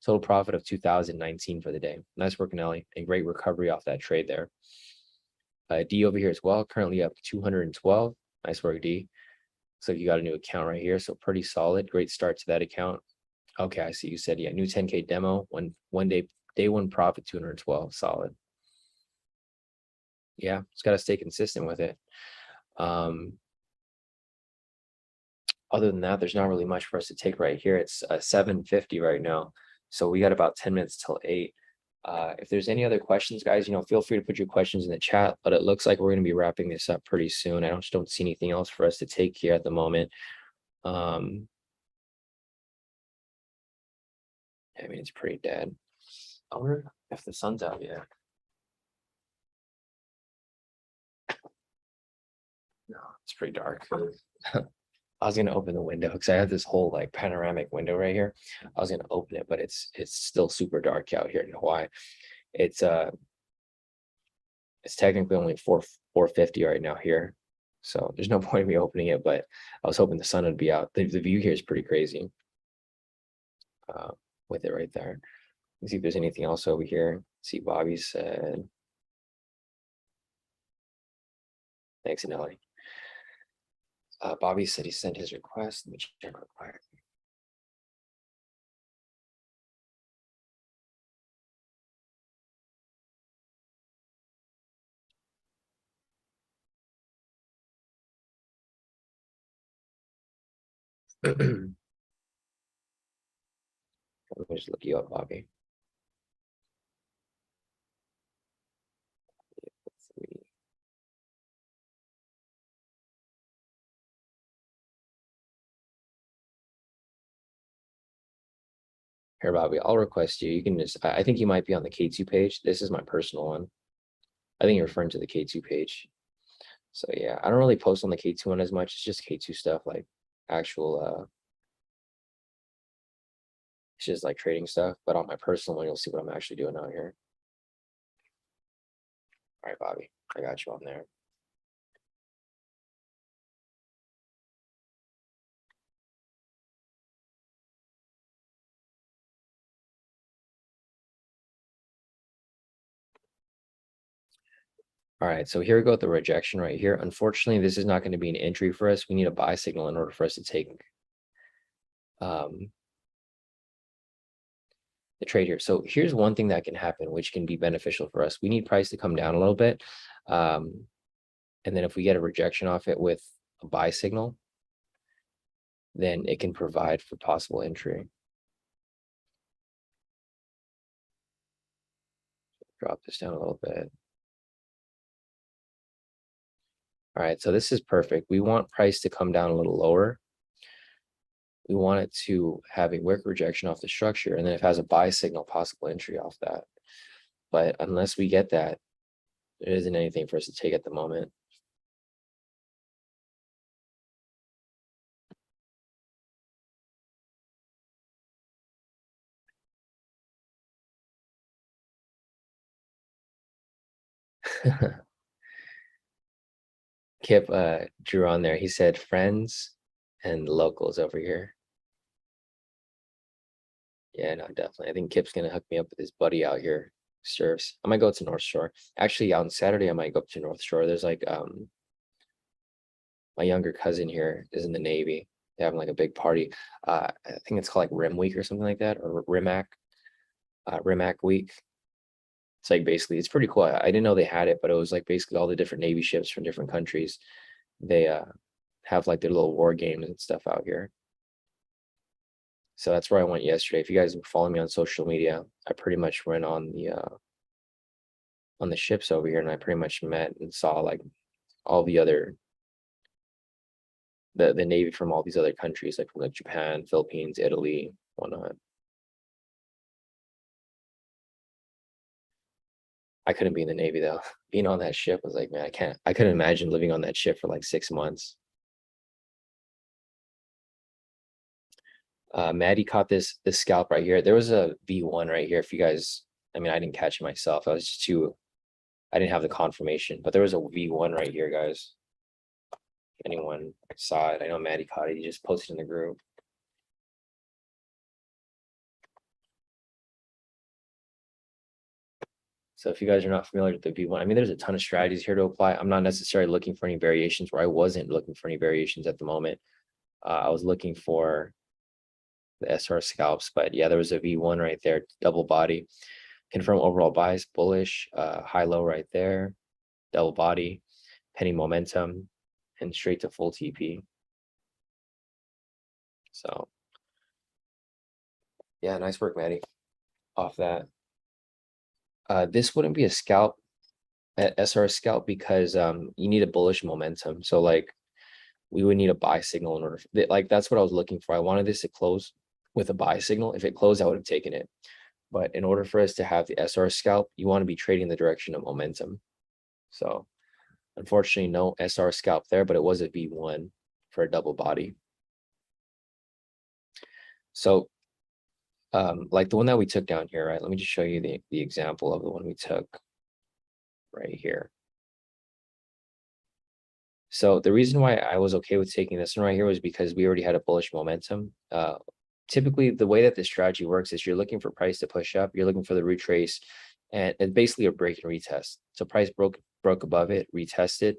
Total profit of 2019 for the day. Nice work, Anelli. A great recovery off that trade there. D over here as well, currently up 212. Nice work, D. So you got a new account right here, so pretty solid. Great start to that account. Okay, I see. You said, yeah, new 10K demo, one day one profit, 212, solid. Yeah, it's got to stay consistent with it. Other than that, there's not really much for us to take right here. It's 7:50 right now, so we got about 10 minutes till 8. If there's any other questions, guys, feel free to put your questions in the chat, but it looks like we're going to be wrapping this up pretty soon. I just don't see anything else for us to take here at the moment. I mean, it's pretty dead. I wonder if the sun's out yet. No, it's pretty dark. I was gonna open the window because I have this whole like panoramic window right here. I was gonna open it, but it's still super dark out here in Hawaii. It's technically only 4:50 right now here, so there's no point in me opening it. But I was hoping the sun would be out. The view here is pretty crazy. With it right there. Let's see if there's anything else over here. Let's see, Bobby said. Thanks, Anelli. Bobby said he sent his request. Let me check real quick. Let me just look you up, Bobby. Here, Bobby, I'll request you. You can just, I think you might be on the K2 page. This is my personal one. I think you're referring to the K2 page. So yeah, I don't really post on the K2 one as much. It's just K2 stuff, like actual, it's just like trading stuff. But on my personal one, you'll see what I'm actually doing out here. All right, Bobby, I got you on there. All right, so here we go with the rejection right here. Unfortunately, this is not going to be an entry for us. We need a buy signal in order for us to take the trade here. So here's one thing that can happen, which can be beneficial for us. We need price to come down a little bit. And then if we get a rejection off it with a buy signal, then it can provide for possible entry. Drop this down a little bit. All right, so this is perfect. We want price to come down a little lower. we want it to have a wick rejection off the structure, and then if it has a buy signal, possible entry off that. But unless we get that, there isn't anything for us to take at the moment. Kip drew on there. He said friends and locals over here. Yeah, no, definitely. I think Kip's gonna hook me up with his buddy out here. Surfs. I might go to North Shore. Actually, on Saturday, I might go up to North Shore. There's like my younger cousin here is in the Navy. They're having like a big party. I think it's called like Rim Week or something like that, or Rimac Week. It's like basically, it's pretty cool. I didn't know they had it, but it was like basically all the different Navy ships from different countries. They have like their little war games and stuff out here. So that's where I went yesterday. If you guys follow me on social media, I pretty much went on the ships over here, and I pretty much met and saw like all the other the Navy from all these other countries, like from like Japan, Philippines, Italy, whatnot. I couldn't be in the Navy though. Being on that ship was like, man, I couldn't imagine living on that ship for like 6 months. Maddie caught this scalp right here. There was a V1 right here. If you guys, I mean, I didn't catch it myself. I was just I didn't have the confirmation, but there was a V1 right here, guys. If anyone saw it, I know Maddie caught it. He just posted in the group. So if you guys are not familiar with the V1, I mean, there's a ton of strategies here to apply. I'm not necessarily looking for any variations, where I wasn't looking for any variations at the moment. I was looking for the SR scalps, but yeah, there was a V1 right there, double body. Confirm overall bias, bullish, high low right there, double body, penny momentum, and straight to full TP. So yeah, nice work, Maddie. Off that. This wouldn't be a scalp, SR scalp, because you need a bullish momentum. So like we would need a buy signal in order like that's what I was looking for. I wanted this to close with a buy signal. If it closed, I would have taken it. But in order for us to have the SR scalp, you want to be trading in the direction of momentum. So unfortunately, no SR scalp there, but it was a V1 for a double body. So like the one that we took down here, right? Let me just show you the example of the one we took right here. So the reason why I was okay with taking this one right here was because we already had a bullish momentum. Typically, the way that this strategy works is you're looking for price to push up, you're looking for the retrace, and it's basically a break and retest. So price broke above it, retested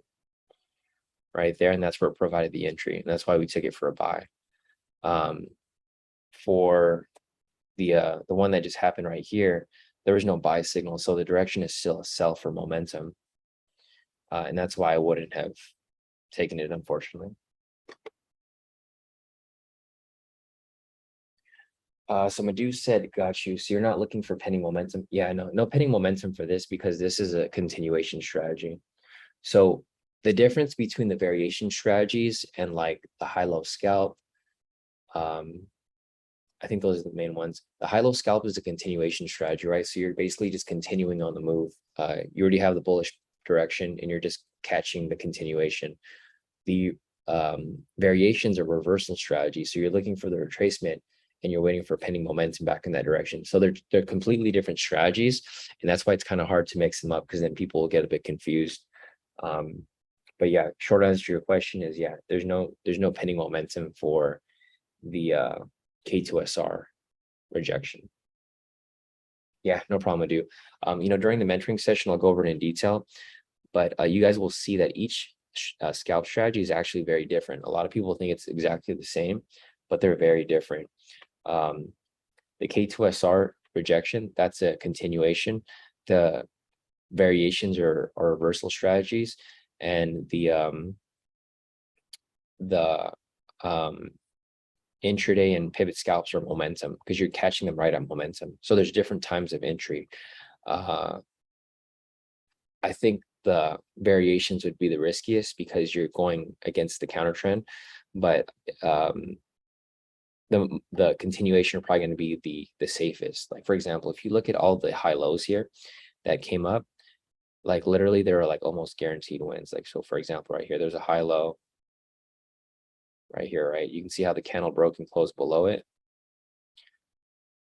right there, and that's where it provided the entry, and that's why we took it for a buy. For the one that just happened right here, there was no buy signal, so the direction is still a sell for momentum, and that's why I wouldn't have taken it, unfortunately. So Madhu said, got you. So you're not looking for penny momentum. Yeah, no penny momentum for this, because this is a continuation strategy. So the difference between the variation strategies and like the high-low scalp, I think those are the main ones. The high-low scalp is a continuation strategy, right? So you're basically just continuing on the move. You already have the bullish direction and you're just catching the continuation. The variations are reversal strategy. So you're looking for the retracement and you're waiting for penny momentum back in that direction. So they're completely different strategies, and that's why it's kind of hard to mix them up, because then people will get a bit confused. But yeah, short answer to your question is yeah, there's no penny momentum for the K2SR rejection. Yeah, no problem, I do. During the mentoring session, I'll go over it in detail, but you guys will see that each scalp strategy is actually very different. A lot of people think it's exactly the same, but they're very different. The K2SR rejection, that's a continuation. The variations are reversal strategies, and the intraday and pivot scalps are momentum, because you're catching them right on momentum. So there's different times of entry. I think the variations would be the riskiest because you're going against the counter trend, but the continuation are probably going to be the safest. Like, for example, if you look at all the high lows here that came up, like literally there are like almost guaranteed wins. Like, so for example, right here, there's a high low right here, right? You can see how the candle broke and closed below it.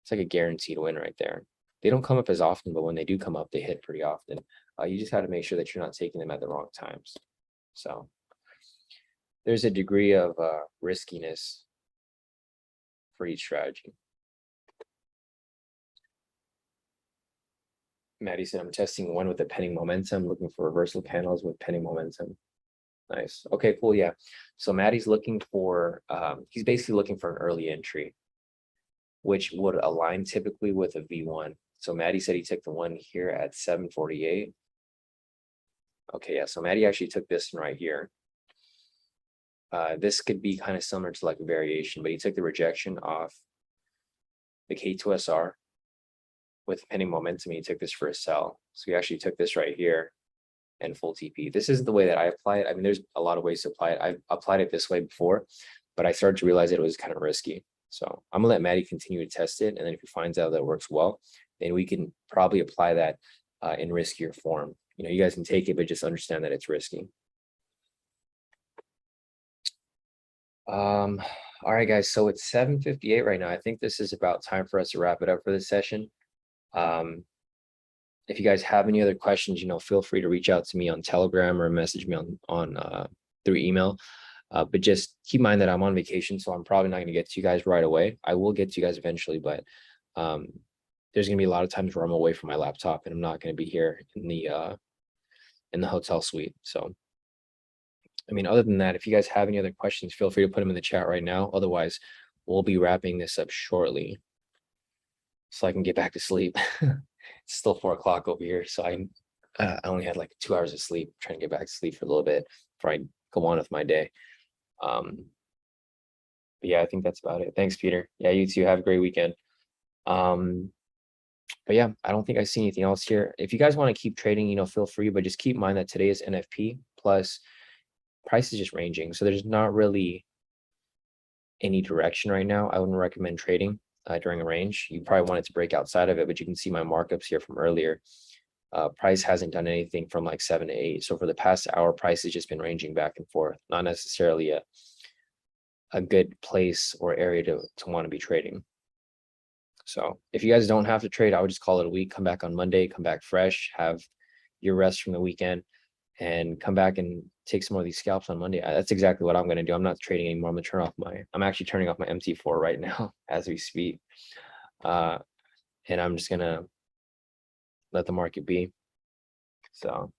It's like a guaranteed win right there. They don't come up as often, but when they do come up, they hit pretty often. You just have to make sure that you're not taking them at the wrong times. So there's a degree of riskiness for each strategy. Maddie said, I'm testing one with a pending momentum, looking for reversal candles with pending momentum. Nice. Okay, cool. Yeah. So Maddie's looking for, he's basically looking for an early entry, which would align typically with a V1. So Maddie said he took the one here at 748. Okay, yeah. So Maddie actually took this one right here. This could be kind of similar to like a variation, but he took the rejection off the K2SR with pending momentum. He took this for a sell. So he actually took this right here and full TP. This is the way that I apply it. I mean, there's a lot of ways to apply it. I've applied it this way before, but I started to realize it was kind of risky. So I'm gonna let Maddie continue to test it. And then if he finds out that it works well, then we can probably apply that in riskier form. You know, you guys can take it, but just understand that it's risky. All right, guys. So it's 7:58 right now. I think this is about time for us to wrap it up for this session. If you guys have any other questions, you know, feel free to reach out to me on Telegram or message me on through email. But just keep in mind that I'm on vacation, so I'm probably not going to get to you guys right away. I will get to you guys eventually, but there's going to be a lot of times where I'm away from my laptop and I'm not going to be here in the hotel suite. So, I mean, other than that, if you guys have any other questions, feel free to put them in the chat right now. Otherwise, we'll be wrapping this up shortly so I can get back to sleep. It's still 4 o'clock over here, so I only had like 2 hours of sleep, trying to get back to sleep for a little bit before I go on with my day. But yeah, I think that's about it. Thanks, Peter. Yeah, you too. Have a great weekend. But yeah, I don't think I see anything else here. If you guys want to keep trading, you know, feel free, but just keep in mind that today is NFP plus price is just ranging. So there's not really any direction right now. I wouldn't recommend trading during a range. You probably want it to break outside of it, but you can see my markups here from earlier. Price hasn't done anything from like 7 to 8. So for the past hour, price has just been ranging back and forth, not necessarily a good place or area to want to be trading. So if you guys don't have to trade, I would just call it a week. Come back on Monday, come back fresh, have your rest from the weekend, and come back and take some more of these scalps on Monday. That's exactly what I'm going to do. I'm not trading anymore. I'm actually turning off my MT4 right now as we speak. And I'm just going to let the market be. So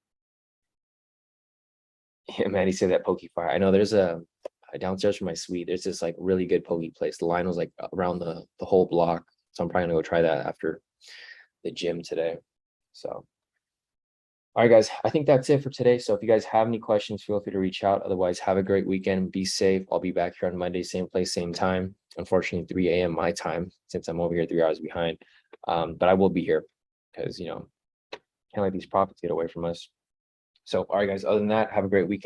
yeah, Maddie said that pokey fire. I know there's a downstairs from my suite. There's this like really good pokey place. The line was like around the whole block. So I'm probably gonna go try that after the gym today. So, all right, guys, I think that's it for today. So if you guys have any questions, feel free to reach out. Otherwise, have a great weekend. Be safe. I'll be back here on Monday, same place, same time. Unfortunately, 3 a.m. my time, since I'm over here 3 hours behind. But I will be here because, you know, can't let these profits get away from us. So, all right, guys, other than that, have a great weekend.